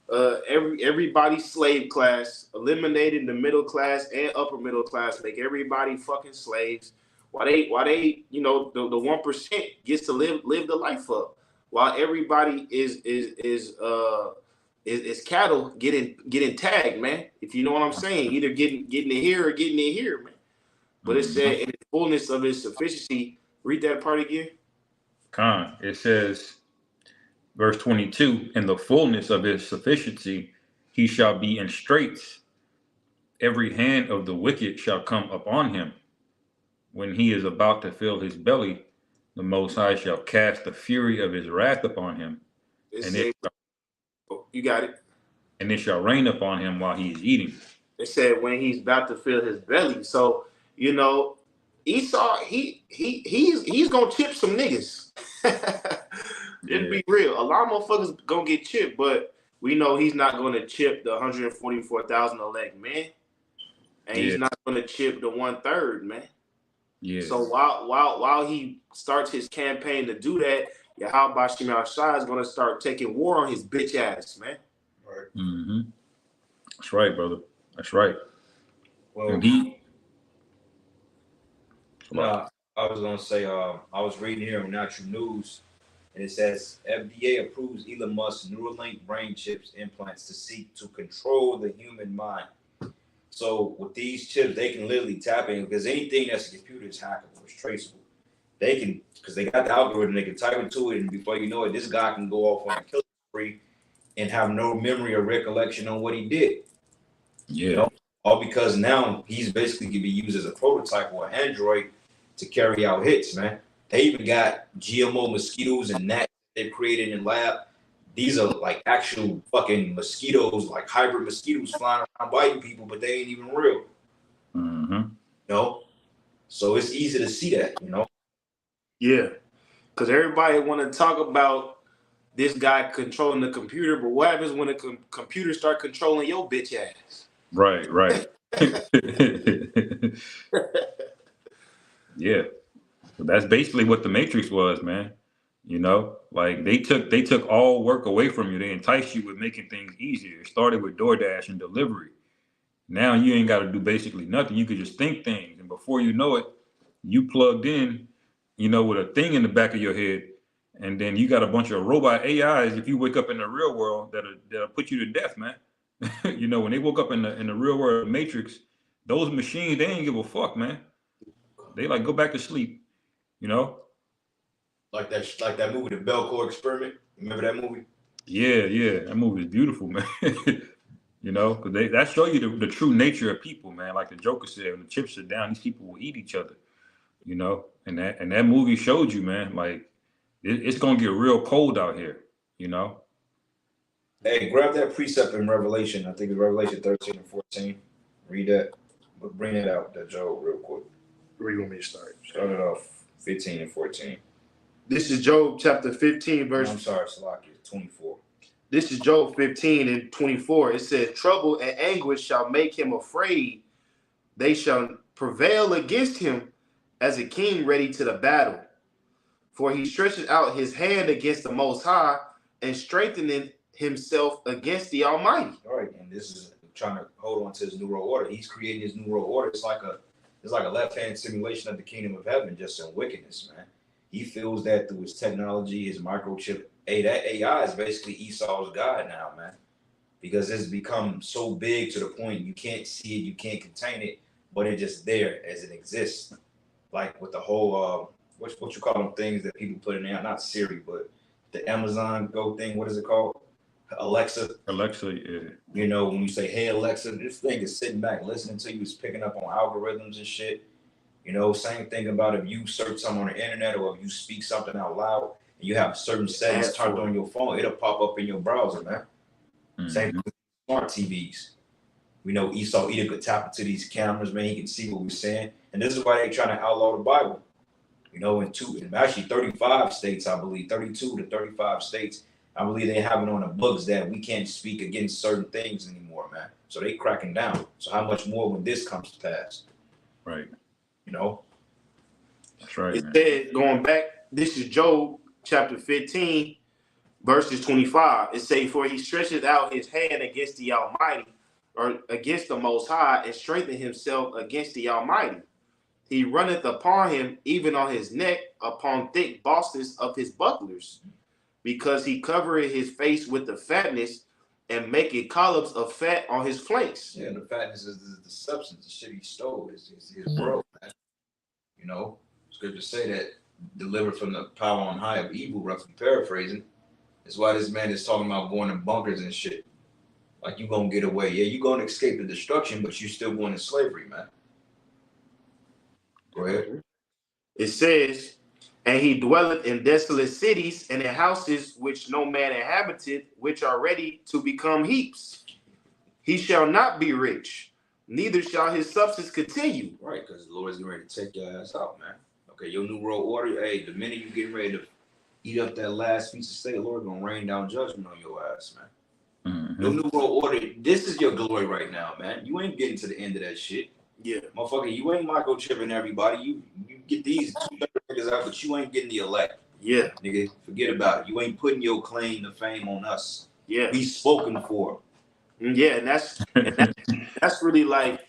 Everybody slave class, eliminating the middle class and upper middle class, make everybody fucking slaves. While they, you know, the 1% gets to live the life up, while everybody is cattle getting tagged, man. If you know what I'm saying, either getting it here or getting it here, man. But it said in the fullness of his sufficiency. Read that part again. It says, verse 22, in the fullness of his sufficiency, he shall be in straits. Every hand of the wicked shall come upon him. When he is about to fill his belly, the Most High shall cast the fury of his wrath upon him. You got it. And it shall rain upon him while he is eating. It said when he's about to fill his belly. So, you know, Esau, he's gonna chip some niggas. Let's be real. A lot of motherfuckers gonna get chipped, but we know he's not gonna chip the 144,000 elect, man. And he's not gonna chip the 1/3, man. Yeah. So while he starts his campaign to do that, Yahawashi is gonna start taking war on his bitch ass, man. Right. Mm-hmm. That's right, brother. That's right. Well, I was gonna say, I was reading here on Natural News, and it says FDA approves Elon Musk's Neuralink brain chips implants to seek to control the human mind. So with these chips, they can literally tap in, because anything that's a computer is hackable, it's traceable. They can, because they got the algorithm, they can type into it, and before you know it, this guy can go off on a killing spree and have no memory or recollection on what he did. Yeah. You know? All because now he's basically can be used as a prototype or an android to carry out hits, man. They even got GMO mosquitoes and gnats they've created in lab, these are like actual fucking mosquitoes, like hybrid mosquitoes flying around biting people, but they ain't even real. Mm-hmm. You know? So it's easy to see that, you know? Yeah. Because everybody want to talk about this guy controlling the computer, but what happens when the computer start controlling your bitch ass? Right, right. Yeah. So that's basically what the Matrix was, man. You know, like they took all work away from you. They enticed you with making things easier. It started with DoorDash and delivery. Now you ain't got to do basically nothing. You could just think things, and before you know it, you plugged in, you know, with a thing in the back of your head, and then you got a bunch of robot AIs. If you wake up in the real world, that'll put you to death, man. You know, when they woke up in the real world Matrix, those machines, they ain't give a fuck, man. They like go back to sleep, you know. Like that movie, The Belcourt Experiment. Remember that movie? Yeah, that movie is beautiful, man. You know, because that show you the true nature of people, man. Like the Joker said, when the chips are down, these people will eat each other. You know, and that movie showed you, man. Like it's gonna get real cold out here. You know. Hey, grab that precept in Revelation. I think it's Revelation 13 and 14. Read that. But bring it out, that Job, real quick. Where you want me to start? Start it off 15 and 14. This is Job chapter 15, verse. No, I'm sorry, Salaki, 24. This is Job 15 and 24. It says, trouble and anguish shall make him afraid. They shall prevail against him as a king ready to the battle. For he stretches out his hand against the Most High and strengthening himself against the Almighty. All right, and this is trying to hold on to his new world order. He's creating his new world order. It's like a left-hand simulation of the kingdom of heaven, just in wickedness, man. He feels that through his technology, his microchip. Hey, that AI is basically Esau's God now, man. Because it's become so big to the point you can't see it, you can't contain it, but it's just there as it exists. Like with the whole what you call them things that people put in there, not Siri, but the Amazon Go thing, what is it called? Alexa. Yeah. You know, when you say, hey Alexa, this thing is sitting back listening to you, it's picking up on algorithms and shit. You know, same thing about if you search something on the internet or if you speak something out loud and you have certain settings turned on your phone, it'll pop up in your browser, man. Mm-hmm. Same with smart TVs. We know Esau either could tap into these cameras, man, he can see what we're saying. And this is why they're trying to outlaw the Bible. You know, in actually 35 states, I believe, 32 to 35 states, I believe they have it on the books that we can't speak against certain things anymore, man. So they cracking down. So how much more when this comes to pass? Right. You know? That's right. It said, going back, this is Job chapter 15, verses 25. It says, for he stretches out his hand against the Almighty, or against the Most High, and strengthen himself against the Almighty. He runneth upon him, even on his neck, upon thick bosses of his bucklers, because he covereth his face with the fatness, and maketh columns of fat on his flanks. Yeah, the fatness is the substance, the shit he stole, is his world, man. You know, scripture say that delivered from the power on high of evil, roughly paraphrasing. That's why this man is talking about going in bunkers and shit. Like, you gonna get away. Yeah, you gonna escape the destruction, but you still going in slavery, man. Go ahead. It says, and he dwelleth in desolate cities and in houses which no man inhabited, which are ready to become heaps. He shall not be rich, neither shall his substance continue. Right, because the Lord is getting ready to take your ass out, man. Okay, your new world order, hey, the minute you getting ready to eat up that last piece of steak, the Lord gonna rain down judgment on your ass, man. Mm-hmm. Your new world order, this is your glory right now, man. You ain't getting to the end of that shit. Yeah. Motherfucker, you ain't microchipping everybody. You get these two niggas out, but you ain't getting the elect. Yeah. Nigga, forget about it. You ain't putting your claim to fame on us. Yeah. We spoken for. Yeah, and that's really like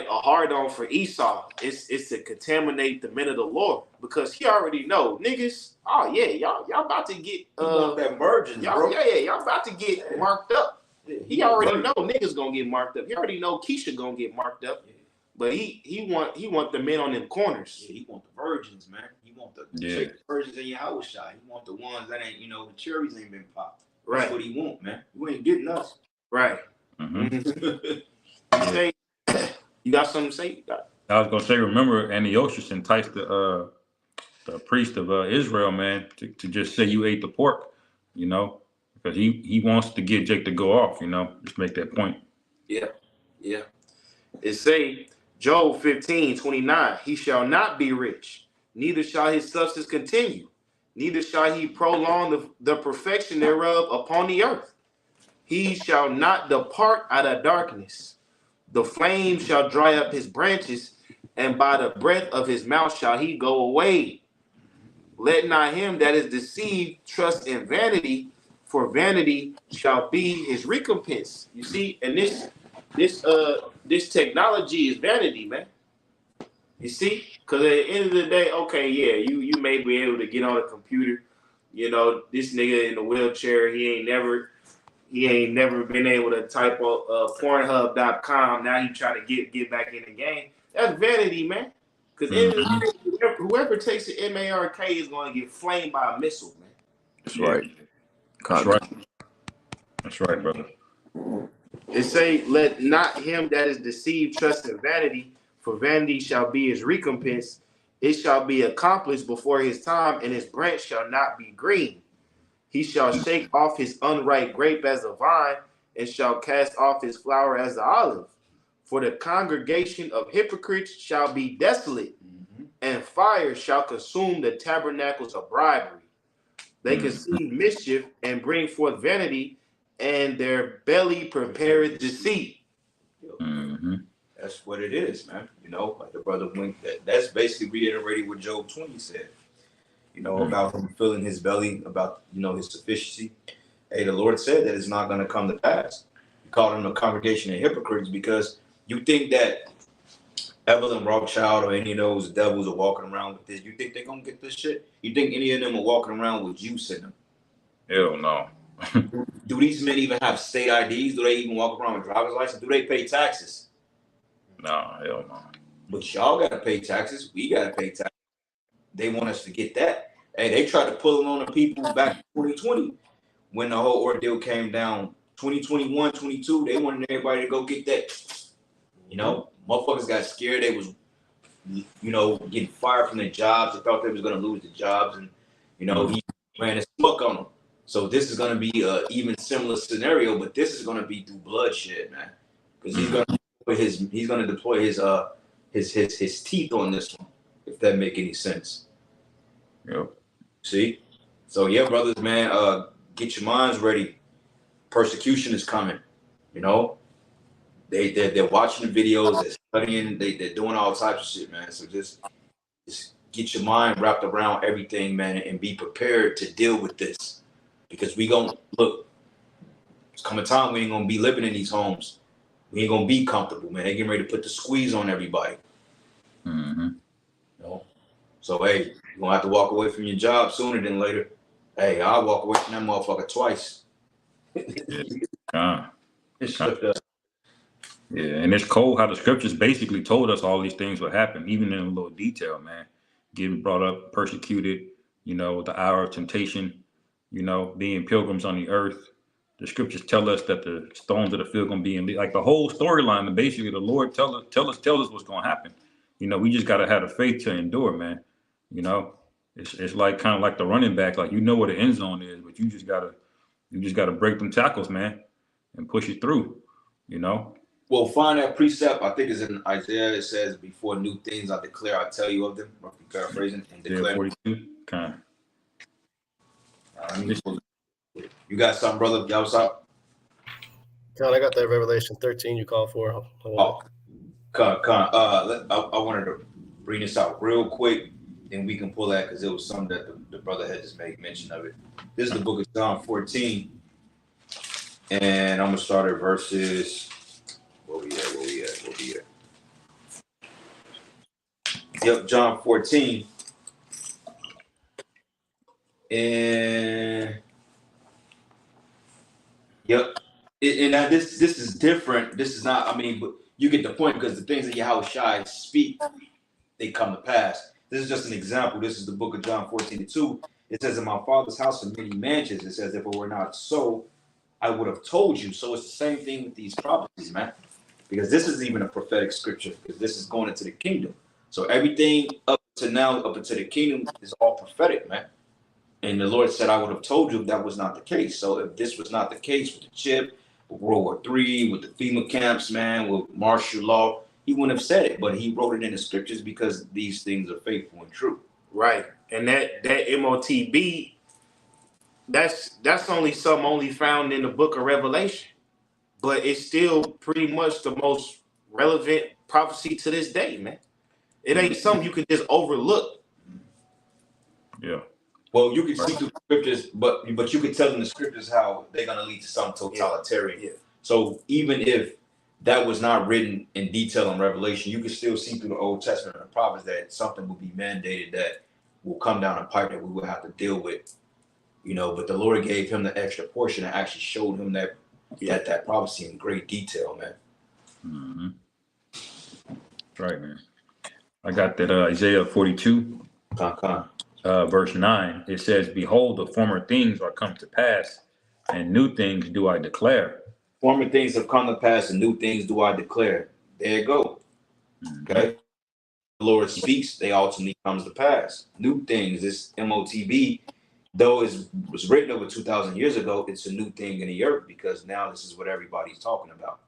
a hard on for Esau. It's to contaminate the men of the Lord, because he already know niggas. Oh yeah, y'all about to get that virgin, bro. Y'all about to get marked up. He already know niggas gonna get marked up. He already know Keisha gonna get marked up. Yeah. But he want the men on them corners. Yeah, he want the virgins, man. He want the virgins in Yahawashi. He want the ones that ain't, the cherries ain't been popped. Right. That's what he want, man. You ain't getting us. Right. Mm-hmm. You got something to say? I was gonna say, remember Antiochus enticed the the priest of Israel, man, to just say you ate the pork, you know, because he wants to get Jake to go off, you know, just make that point. Yeah, yeah. It say, Job 15:29, he shall not be rich, neither shall his substance continue, neither shall he prolong the perfection thereof upon the earth. He shall not depart out of darkness. The flame shall dry up his branches, and by the breath of his mouth shall he go away. Let not him that is deceived trust in vanity, for vanity shall be his recompense. You see, and this technology is vanity, man. You see, because at the end of the day, okay, yeah, you may be able to get on a computer. You know, this nigga in the wheelchair, he ain't never been able to type on Pornhub.com. Now he trying to get back in the game. That's vanity, man. Because whoever takes the MARK is going to get flamed by a missile, man. That's right. That's right. That's right, brother. It say, let not him that is deceived trust in vanity, for vanity shall be his recompense. It shall be accomplished before his time, and his branch shall not be green. He shall shake off his unripe grape as a vine, and shall cast off his flower as the olive. For the congregation of hypocrites shall be desolate, and fire shall consume the tabernacles of bribery. They conceive mischief and bring forth vanity, and their belly prepareth deceit. Mm-hmm. That's what it is, man. You know, like the brother went. That's basically reiterating what Job 20 said. You know, about him filling his belly, about, you know, his sufficiency. Hey, the Lord said that it's not going to come to pass. He called them a congregation of hypocrites because you think that Evelyn Rothschild or any of those devils are walking around with this. You think they're going to get this shit? You think any of them are walking around with juice in them? Hell no. Do these men even have state IDs? Do they even walk around with driver's license? Do they pay taxes? Nah, hell no. But y'all got to pay taxes. We got to pay taxes. They want us to get that. Hey, they tried to pull it on the people back in 2020 when the whole ordeal came down. 2021, 22, they wanted everybody to go get that. You know, motherfuckers got scared. They was, you know, getting fired from their jobs. They thought they was going to lose the jobs. And, you know, he ran his smoke on them. So this is going to be an even similar scenario, but this is going to be through bloodshed, man. Because he's going to deploy his teeth on this one, if that make any sense. Yep. See? So yeah, brothers, man, get your minds ready. Persecution is coming. You know? They're watching the videos, they're studying, they're doing all types of shit, man. So just get your mind wrapped around everything, man, and be prepared to deal with this. Because we gonna look, it's coming time we ain't gonna be living in these homes. We ain't gonna be comfortable, man. They're getting ready to put the squeeze on everybody. Mm-hmm. You know? So hey, you're gonna have to walk away from your job sooner than later. Hey, I'll walk away from that motherfucker twice. Yeah, and it's cold how the scriptures basically told us all these things would happen, even in a little detail, man. Getting brought up, persecuted, you know, the hour of temptation, you know, being pilgrims on the earth. The scriptures tell us that the stones of the field gonna be in like the whole storyline. And basically, the Lord tell us what's gonna happen. You know, we just gotta have the faith to endure, man. You know, it's like kind of like the running back, like you know where the end zone is, but you just gotta break them tackles, man, and push it through. You know. Well, find that precept. I think it's in Isaiah. It says, "Before new things I declare, I tell you of them." Roughly paraphrasing and declare. 42. Kind of. You got something, brother? Y'all stop. Con, I got that Revelation 13 you called for. Oh, I wanted to bring this out real quick, then we can pull that because it was something that the brother had just made mention of it. This is the book of John 14, and I'm gonna start at verses. Where we at? Yep, John 14. And yep. And now this is different. This is not, I mean, but you get the point because the things that Yahawashi speak, they come to pass. This is just an example. This is the book of John 14:2. It says, "In my Father's house are many mansions." It says, "If it were not so, I would have told you." So it's the same thing with these prophecies, man. Because this is even a prophetic scripture, because this is going into the kingdom. So everything up to now, up into the kingdom, is all prophetic, man. And the Lord said, I would have told you if that was not the case. So if this was not the case with the chip, with World War III, with the FEMA camps, man, with martial law, he wouldn't have said it. But he wrote it in the scriptures because these things are faithful and true. Right. And that MOTB, that's only something only found in the book of Revelation. But it's still pretty much the most relevant prophecy to this day, man. It ain't something you can just overlook. Yeah. Well, you can see through the scriptures, but you can tell in the scriptures how they're gonna lead to some totalitarian. Yeah. So even if that was not written in detail in Revelation, you can still see through the Old Testament and the prophets that something will be mandated that will come down a pipe that we will have to deal with. You know, but the Lord gave him the extra portion and actually showed him that prophecy in great detail, man. Mm-hmm. That's right, man. I got that Isaiah 42, verse 9. It says, behold, the former things are come to pass, and new things do I declare. Former things have come to pass, and new things do I declare. There you go. Mm-hmm. Okay. The Lord speaks, they ultimately comes to pass. New things, this MOTB, though it was written over 2,000 years ago, it's a new thing in the earth because now this is what everybody's talking about.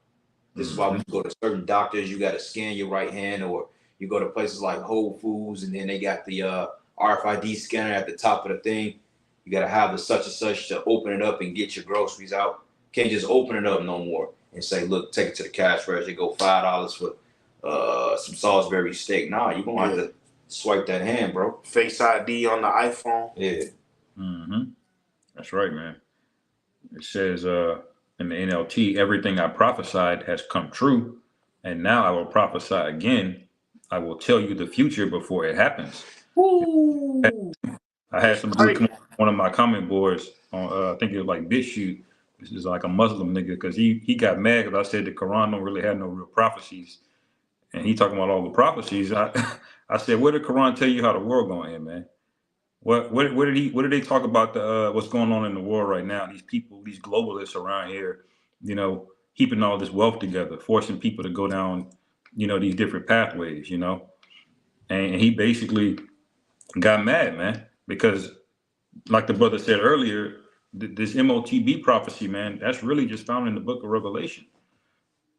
This is why when you go to certain doctors, you got to scan your right hand, or you go to places like Whole Foods, and then they got the RFID scanner at the top of the thing. You got to have the such and such to open it up and get your groceries out. Can't just open it up no more and say, look, take it to the cash register, go $5 for some Salisbury steak. Nah, you're going to have to swipe that hand, bro. Face ID on the iPhone. Yeah. Mm-hmm. That's right, man. It says in the NLT, everything I prophesied has come true, and now I will prophesy again. I will tell you the future before it happens. Woo! I had some dude come on one of my comment boards on, I think it was like BitChute. This is like a Muslim nigga, because he got mad because I said the Quran don't really have no real prophecies, and he talking about all the prophecies. I said, where did the Quran tell you how the world going to end, man? What did they talk about the what's going on in the world right now? These people, these globalists around here, you know, keeping all this wealth together, forcing people to go down, you know, these different pathways, you know. And he basically got mad, man, because like the brother said earlier, this MOTB prophecy, man, that's really just found in the book of Revelation.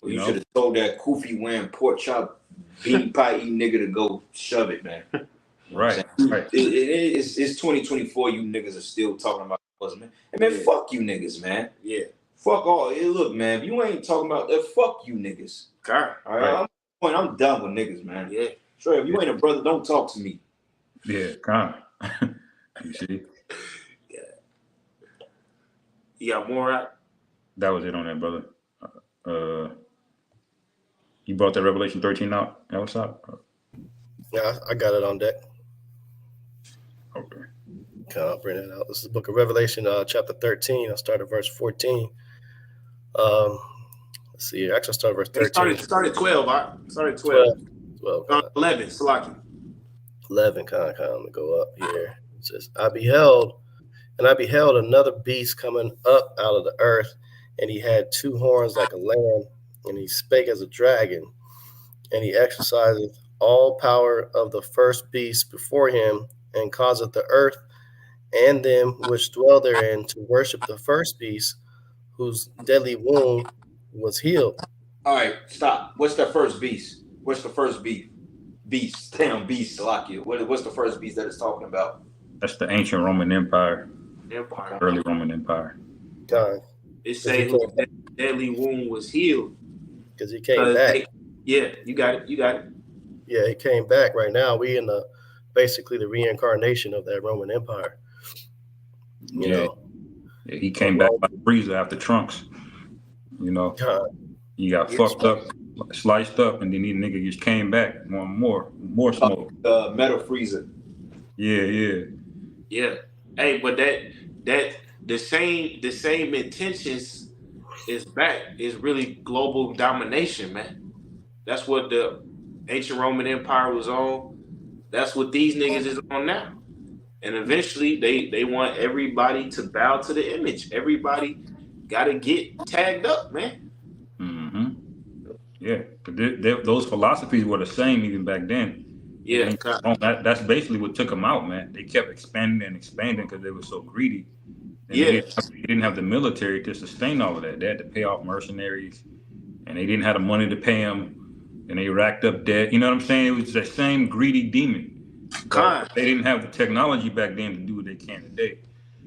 You should have told that Kufi wearing pork chop, bean pie eating nigga to go shove it, man. Right. It's 2024. You niggas are still talking about Muslim, man. And man, fuck you niggas, man. Yeah. Fuck all. Hey, look, man. If you ain't talking about that, fuck you niggas. God. All right. I'm done with niggas, man. Yeah. Sure. If you ain't a brother, don't talk to me. Yeah. Kind of. You see. Yeah. You got more out? That was it on that, brother. You brought that Revelation 13 out? That was up? Yeah, I got it on deck. Okay. I'll bring it out. This is the book of Revelation, chapter 13. I'll start at verse 14. Let's see. Actually, I'll start at verse 13. Started 12. I started 12. 12. 11. Salaki. 11. Let me go up here. It says, I beheld another beast coming up out of the earth, and he had two horns like a lamb, and he spake as a dragon, and he exerciseth all power of the first beast before him, and causeth the earth and them which dwell therein to worship the first beast, whose deadly wound was healed. All right, stop. What's the first beast? What's the first beast? Damn beast, Salakia. What's the first beast that it's talking about? That's the ancient Roman Empire. Empire. Early Roman Empire. It say his deadly wound was healed. Because he came back. You got it. Yeah, he came back. Right now, we in basically the reincarnation of that Roman Empire. You know? Yeah, he came back like Frieza after Trunks. You know, he got fucked up, sliced up, and then the nigga just came back. More smoke. Metal Freezer. Yeah. Hey, but that the same intentions is back. Is really global domination, man. That's what the ancient Roman Empire was on. That's what these niggas is on now. And eventually they want everybody to bow to the image. Everybody gotta get tagged up, man. Mm-hmm. Yeah, but those philosophies were the same even back then. Yeah, That's basically what took them out, man. They kept expanding and expanding because they were so greedy. And yeah. they didn't have the military to sustain all of that. They had to pay off mercenaries, and they didn't have the money to pay them. And they racked up debt. You know what I'm saying? It was the same greedy demon. But they didn't have the technology back then to do what they can today.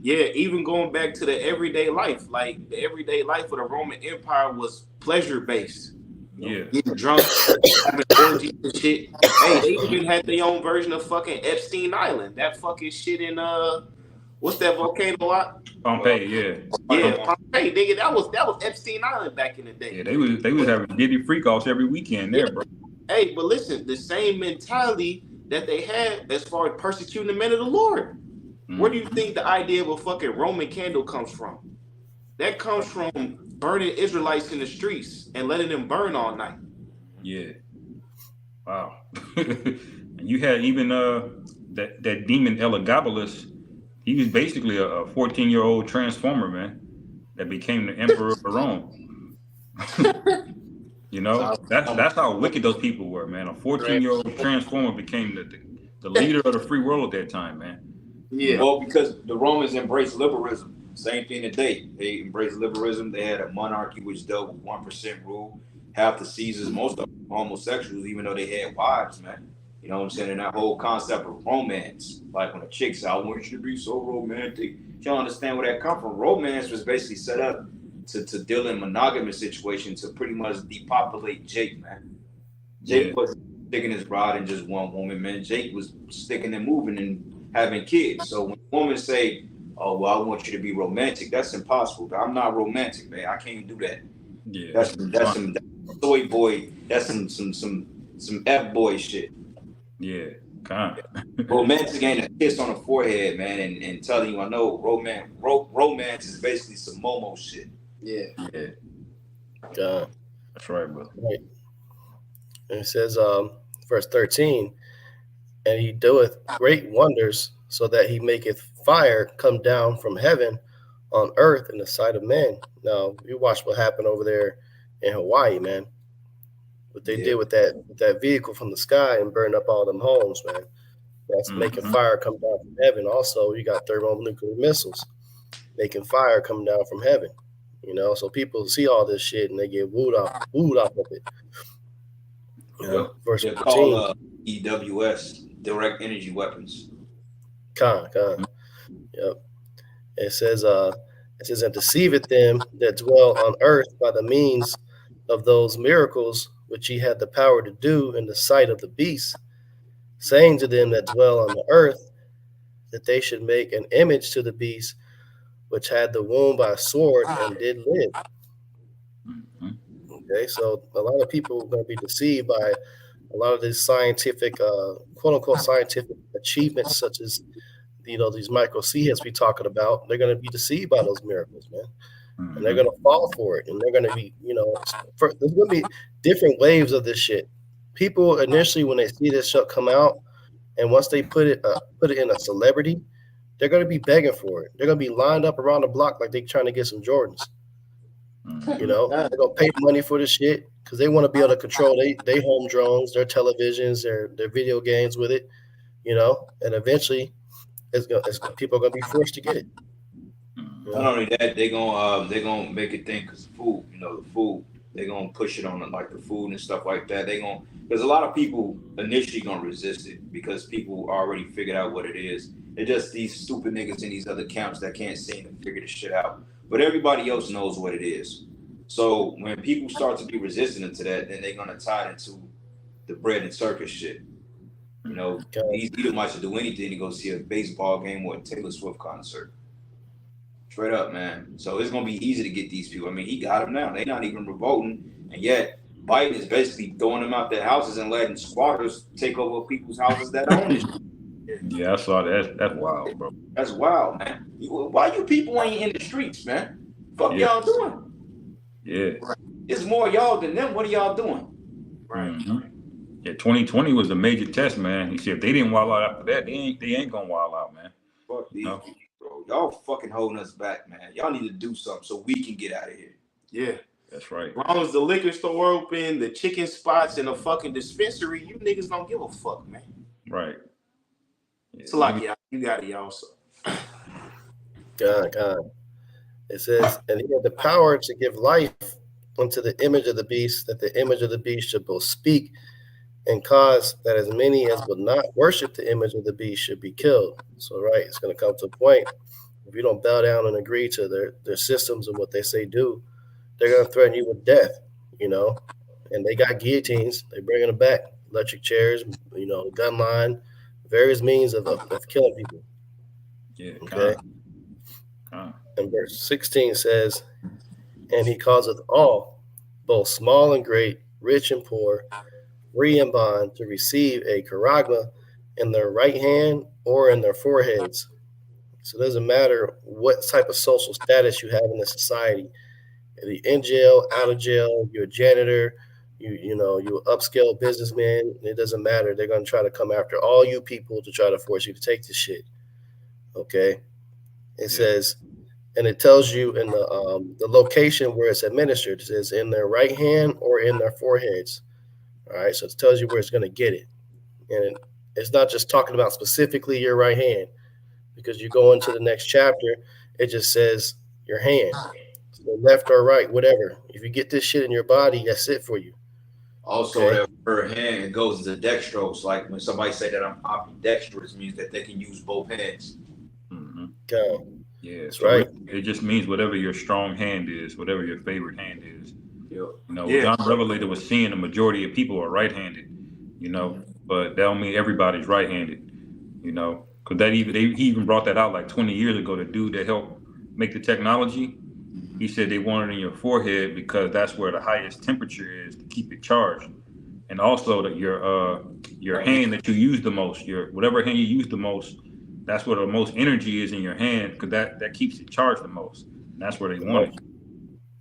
Yeah, even going back to the everyday life, like the everyday life of the Roman Empire was pleasure based. Yeah. Getting drunk, having orgies and shit. Hey, they even had their own version of fucking Epstein Island. That fucking shit in what's that volcano lot? Pompeii, yeah. Yeah, Pompeii, nigga, that was Epstein Island back in the day. Yeah, they was having giddy freak offs every weekend there, bro. Hey, but listen, the same mentality that they had as far as persecuting the men of the Lord. Where do you think the idea of a fucking Roman candle comes from? That comes from burning Israelites in the streets and letting them burn all night. Yeah. Wow. And you had even that demon Elagabalus. He was basically a 14-year-old transformer, man, that became the emperor of Rome. You know, that's how wicked those people were, man. A 14-year-old transformer became the leader of the free world at that time, man. Yeah. Well, because the Romans embraced liberalism. Same thing today. They embraced liberalism. They had a monarchy which dealt with 1% rule. Half the Caesars, most of them homosexuals, even though they had wives, man. You know what I'm saying? And that whole concept of romance, like when a chick says, I want you to be so romantic. You don't understand where that come from. Romance was basically set up to deal in monogamous situations to pretty much depopulate Jake, man. Jake wasn't sticking his rod in just one woman, man. Jake was sticking and moving and having kids. So when women say, oh, well, I want you to be romantic, that's impossible. I'm not romantic, man. I can't do that. Yeah. That's some soy boy, that's some F boy shit. Yeah, kind of. Romantic ain't a kiss on the forehead, man, and telling you I know romance is basically some Momo shit. Yeah. That's right, bro. Right. And it says, verse 13, and he doeth great wonders, so that he maketh fire come down from heaven on earth in the sight of men. Now, you watch what happened over there in Hawaii, man. What they did with that vehicle from the sky and burned up all them homes, man. That's making fire come down from heaven. Also, you got thermonuclear missiles making fire come down from heaven. You know, so people see all this shit and they get wooed off of it. You know, verse 14. They're called EWS, direct energy weapons. Yep. It says, and deceiveth them that dwell on earth by the means of those miracles which he had the power to do in the sight of the beast, saying to them that dwell on the earth that they should make an image to the beast which had the wound by a sword and did live. Okay, so a lot of people are going to be deceived by a lot of these scientific, quote unquote, scientific achievements, such as, you know, these micro seeds we talking about. They're going to be deceived by those miracles, man. And they're going to fall for it. And they're going to be, you know, there's going to be different waves of this shit. People initially, when they see this shit come out, and once they put it in a celebrity, they're going to be begging for it. They're going to be lined up around the block like they're trying to get some Jordans. You know, they're going to pay money for this shit because they want to be able to control they home drones, their televisions, their video games with it, you know, and eventually people are going to be forced to get it. Not only that, they're gonna make it think because food, you know, the food, they're gonna push it on like the food and stuff like that. Because a lot of people initially gonna resist it because people already figured out what it is. They're just these stupid niggas in these other camps that can't seem to figure this shit out. But everybody else knows what it is. So when people start to be resistant to that, then they're gonna tie it into the bread and circus shit. You know, these Edomites will do anything to go see a baseball game or a Taylor Swift concert. Straight up, man. So it's gonna be easy to get these people. I mean, he got them now. They're not even revolting, and yet Biden is basically throwing them out their houses and letting squatters take over people's houses that own it. Yeah, I saw that. That's wild, bro. That's wild, man. Why you people ain't in the streets, man? Fuck y'all doing? Yeah. It's more y'all than them. What are y'all doing? Right. Yeah, 2020 was a major test, man. He said if they didn't wild out after that, they ain't gonna wild out, man. Fuck these people, bro. Y'all fucking holding us back, man. Y'all need to do something so we can get out of here. Yeah. That's right. As long as the liquor store open, the chicken spots, and the fucking dispensary, you niggas don't give a fuck, man. Right. Yeah, It's like, yeah, you got it, y'all. So. God. It says, and he had the power to give life unto the image of the beast, that the image of the beast should both speak and cause that as many as would not worship the image of the beast should be killed. So, right, it's going to come to a point. If you don't bow down and agree to their systems and what they say do, they're going to threaten you with death, you know. And they got guillotines. They're bringing them back, electric chairs, you know, gun line, various means of killing people. Yeah. Okay. And verse 16 says, and he causeth all, both small and great, rich and poor, free and bond, to receive a charagma in their right hand or in their foreheads. So it doesn't matter what type of social status you have in the society. You're in jail, out of jail, you're a janitor, you know, you're an upscale businessman. It doesn't matter. They're going to try to come after all you people to try to force you to take this shit. Okay. It says, and it tells you in the location where it's administered. It says in their right hand or in their foreheads. All right. So it tells you where it's going to get it. And it's not just talking about specifically your right hand, because you go into the next chapter, it just says your hand, so left or right, whatever. If you get this shit in your body, that's it for you. Also, that her hand, it goes to dextrose. Like when somebody say that I'm ambidextrous, means that they can use both hands. Mm-hmm. Okay. Yeah, that's so right. It just means whatever your strong hand is, whatever your favorite hand is. Yep. You know, John Revelator was seeing the majority of people are right-handed. You know, but that don't mean everybody's right-handed. You know, because he even brought that out like 20 years ago. The dude that helped make the technology, he said they want it in your forehead because that's where the highest temperature is to keep it charged, and also that your hand that you use the most, your whatever hand you use the most, that's where the most energy is in your hand, because that keeps it charged the most. And that's where they want it.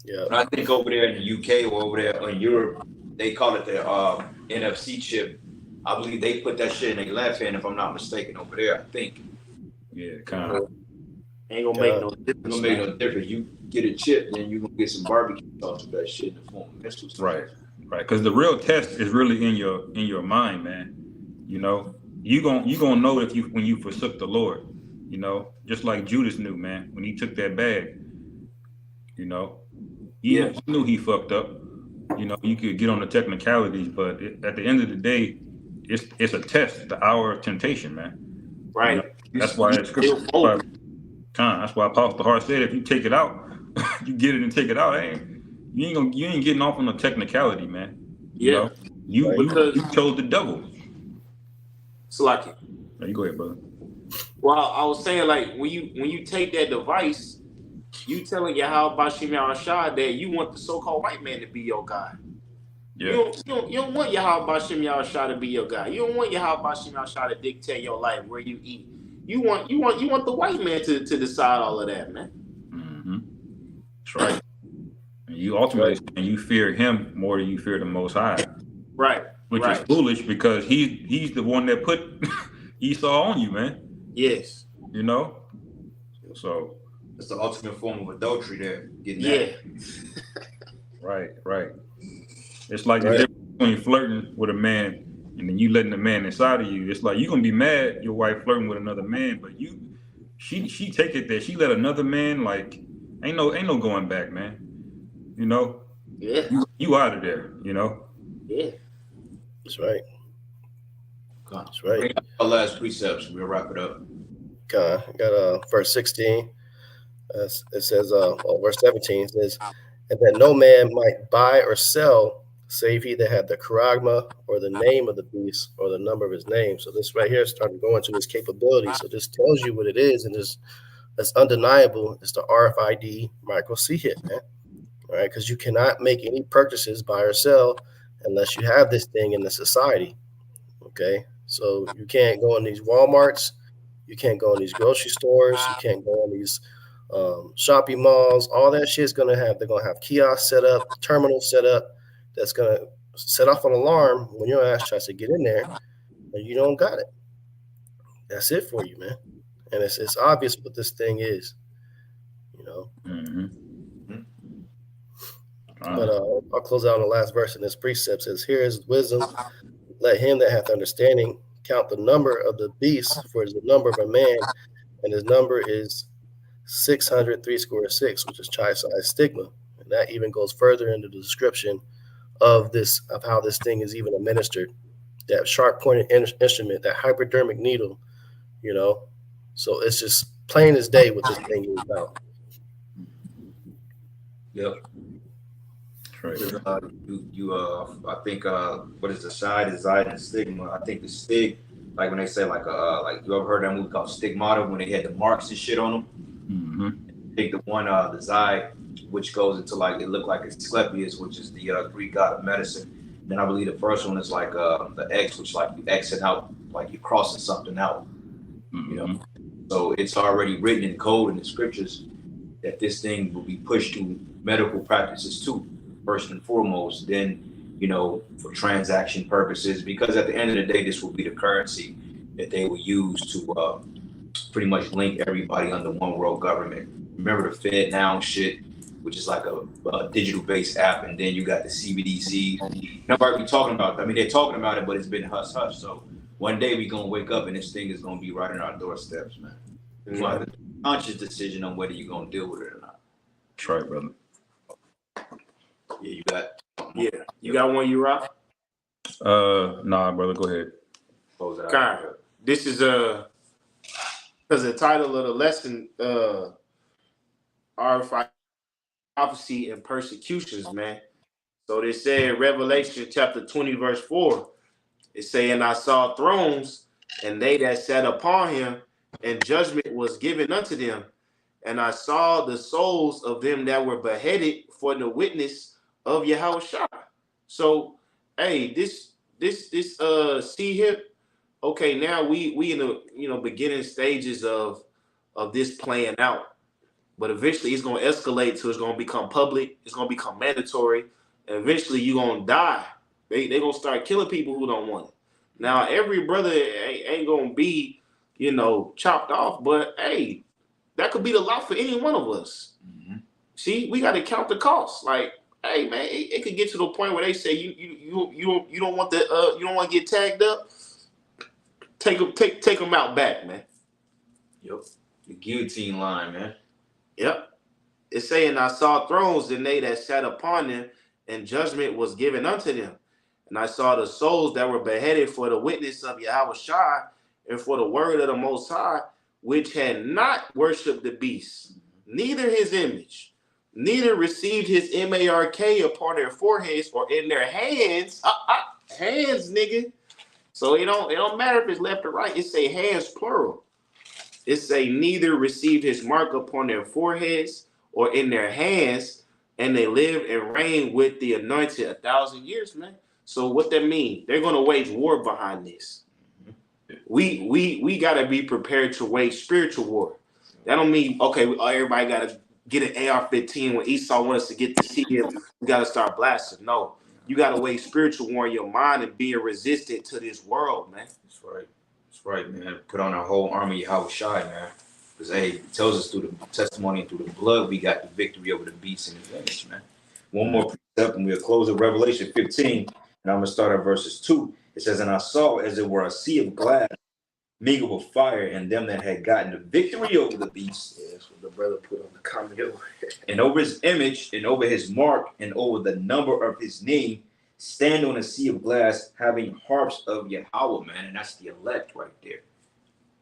Yeah. And I think over there in the UK or over there in Europe, they call it the NFC chip. I believe they put that shit in their left hand, if I'm not mistaken, over there. I think. Yeah, kind of. Ain't gonna make no difference. It's gonna make no difference. You get a chip, then you gonna get some barbecue sauce with that shit in the form of missiles. Right. Because the real test is really in your mind, man. You know, you gonna know if you when you forsook the Lord. You know, just like Judas knew, man, when he took that bag. You know, he knew he fucked up. You know, you could get on the technicalities, but at the end of the day, it's a test, the hour of temptation, man. Right. You know, that's why it's scripture. That's why Apostle Hart said, if you take it out, you get it and take it out. You ain't getting off on a technicality, man. You know, you chose the devil. Slaki. No, you go ahead, brother. Well, I was saying, like, when you take that device, you telling Yahawashi that you want the so-called white man to be your God. Yeah. You don't want Yahawashi to be your God. You don't want Yahawashi to dictate your life, where you eat. You want the white man to decide all of that, man. Mm-hmm. That's right. And you ultimately and you fear him more than you fear the Most High. Right. Which is foolish, because he's the one that put Esau on you, man. Yes. You know? So it's the ultimate form of adultery there. Right. It's like the difference between flirting with a man and then you letting the man inside of you. It's like you're gonna be mad your wife flirting with another man, but she take it that she let another man, like ain't no going back, man. You know? Yeah. You out of there, you know? Yeah. That's right. That's right. Bring up our last precepts. We'll wrap it up. Got verse 16. It says, verse 17 says, and that no man might buy or sell, save he that had the charagma or the name of the beast or the number of his name. So this right here is starting to go into his capability. So this tells you what it is, and that's undeniable. It's the RFID micro C hit, man. All right, because you cannot make any purchases, buy or sell, unless you have this thing in the society. Okay, so you can't go in these Walmarts, you can't go in these grocery stores, you can't go in these shopping malls. All that shit's they're gonna have kiosks set up, terminals set up, that's gonna set off an alarm when your ass tries to get in there and you don't got it. That's it for you, man. And it's obvious what this thing is, you know. Mm-hmm. But I'll close out on the last verse in this precept. Says, here is wisdom. Let him that hath understanding count the number of the beast, for it is the number of a man, and his number is 603 square 6, which is chi-size stigma. And that even goes further into the description of how this thing is even administered. That sharp pointed instrument, that hypodermic needle, So it's just plain as day what this thing is about. Yep. Right. I think what is the shy, desire, and stigma? I think the stig, like when they say like you ever heard that movie called Stigmata when they had the marks and shit on them? Mm-hmm. I think the one the Zai, which goes into like it looked like Asclepius, which is the Greek god of medicine. Then I believe the first one is like the X, which like you exit out, like you're crossing something out. Mm-hmm. So it's already written in code in the scriptures that this thing will be pushed to medical practices too, first and foremost, then, for transaction purposes, because at the end of the day, this will be the currency that they will use to pretty much link everybody under one world government. Remember the Fed Now shit, which is like a digital-based app, and then you got the CBDC. Nobody be talking about it. I mean, they're talking about it, but it's been hush-hush. So one day we're going to wake up and this thing is going to be right on our doorsteps, man. You're going to have a conscious decision on whether you're going to deal with it or not. That's right, brother. Yeah, you got. Yeah, you got one, you rock? Nah, brother, go ahead. Close it out. Kind of. This is because the title of the lesson, RFID prophecy and persecutions, man. So they say in Revelation chapter 20, verse 4, it's saying, I saw thrones, and they that sat upon him, and judgment was given unto them. And I saw the souls of them that were beheaded for the witness of Yahawashi. So, hey, this see here, okay, now we in the beginning stages of this playing out. But eventually it's gonna escalate to it's gonna become public, it's gonna become mandatory, and eventually you're gonna die. They gonna start killing people who don't want it. Now every brother ain't gonna be, chopped off, but hey, that could be the law for any one of us. Mm-hmm. See, we got to count the costs. Like, hey man, it could get to the point where they say you don't want you don't want to get tagged up. Take them out back, man. Yep. The guillotine line, man. Yep. It's saying I saw thrones, and they that sat upon them, and judgment was given unto them. And I saw the souls that were beheaded for the witness of Yahawashi and for the word of the Most High, which had not worshipped the beast, neither his image, neither received his mark upon their foreheads or in their hands. Hands, nigga. So it don't matter if it's left or right. It say hands plural. It say neither received his mark upon their foreheads or in their hands, and they live and reign with the anointed 1,000 years, man. So what that mean? They're gonna wage war behind this. We gotta be prepared to wage spiritual war. That don't mean everybody gotta get an AR-15 when Esau wants us to get to see him. We gotta start blasting. No, you gotta wage spiritual war in your mind and being resistant to this world, man. That's right. That's right, man. Put on our whole army Yahawashi, man. Because it tells us through the testimony and through the blood, we got the victory over the beast and his image, man. One more precept, and we'll close at Revelation 15, and I'm gonna start at verses 2. It says, and I saw as it were a sea of glass mingled with fire, and them that had gotten the victory over the beast. Yeah, that's what the brother put on the comment. And over his image, and over his mark, and over the number of his name, stand on a sea of glass, having harps of Yahawah, man, and that's the elect right there.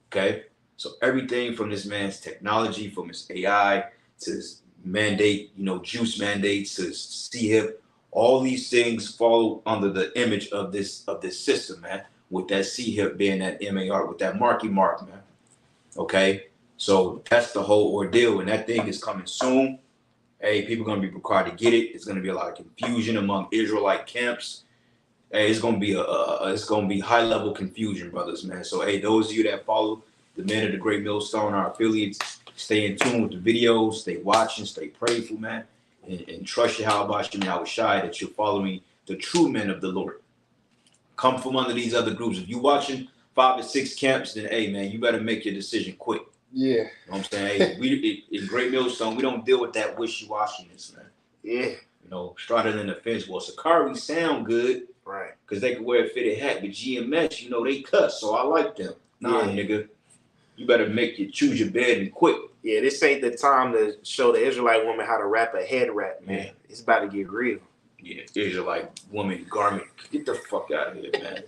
Okay, so everything from this man's technology, from his AI to his mandate, juice mandates to his C-hip, all these things fall under the image of this system, man. With that C-hip being that MAR, with that marky mark, man. Okay, so that's the whole ordeal, and that thing is coming soon. Hey, people are gonna be required to get it. It's gonna be a lot of confusion among Israelite camps. Hey, it's gonna be high level confusion, brothers, man. So hey, those of you that follow the Men of the Great Millstone, our affiliates, stay in tune with the videos, stay watching, stay prayerful, man, and trust Yahawashi that you're following the true men of the Lord. Come from under these other groups. If you're watching 5 or 6 camps, then hey, man, you better make your decision quick. Yeah. You know what I'm saying? Hey, we in Great Millstone, we don't deal with that wishy-washiness, man. Yeah. Started in the fence. Well, Sakari sound good. Right. Because they can wear a fitted hat, but GMS, they cuss, so I like them. Nah, Yeah. nigga, you better choose your bed and quick. Yeah, this ain't the time to show the Israelite woman how to wrap a head wrap, man. Yeah. It's about to get real. Yeah, Israelite woman garment. Get the fuck out of here, man.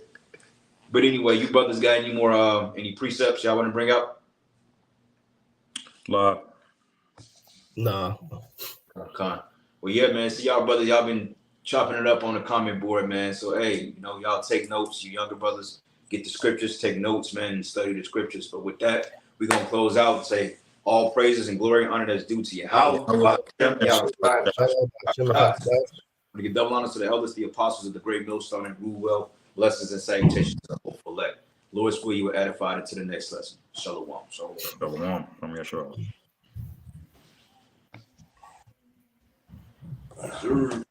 But anyway, you brothers got any more any precepts y'all want to bring up? Law. Nah. Con. Well, yeah, man. See y'all brothers, y'all been chopping it up on the comment board, man. So hey, y'all take notes. You younger brothers, get the scriptures, take notes, man, and study the scriptures. But with that, we're gonna close out and say all praises and glory and honor that's due to Yahawah. We give double honor to the elders, the apostles of the great millstone, and rule well. Blessings and salutations to the hopeful elect. Lord's will you were edified into the next lesson. Shalom. Shalom. Shalom. From Yeshua. Sure.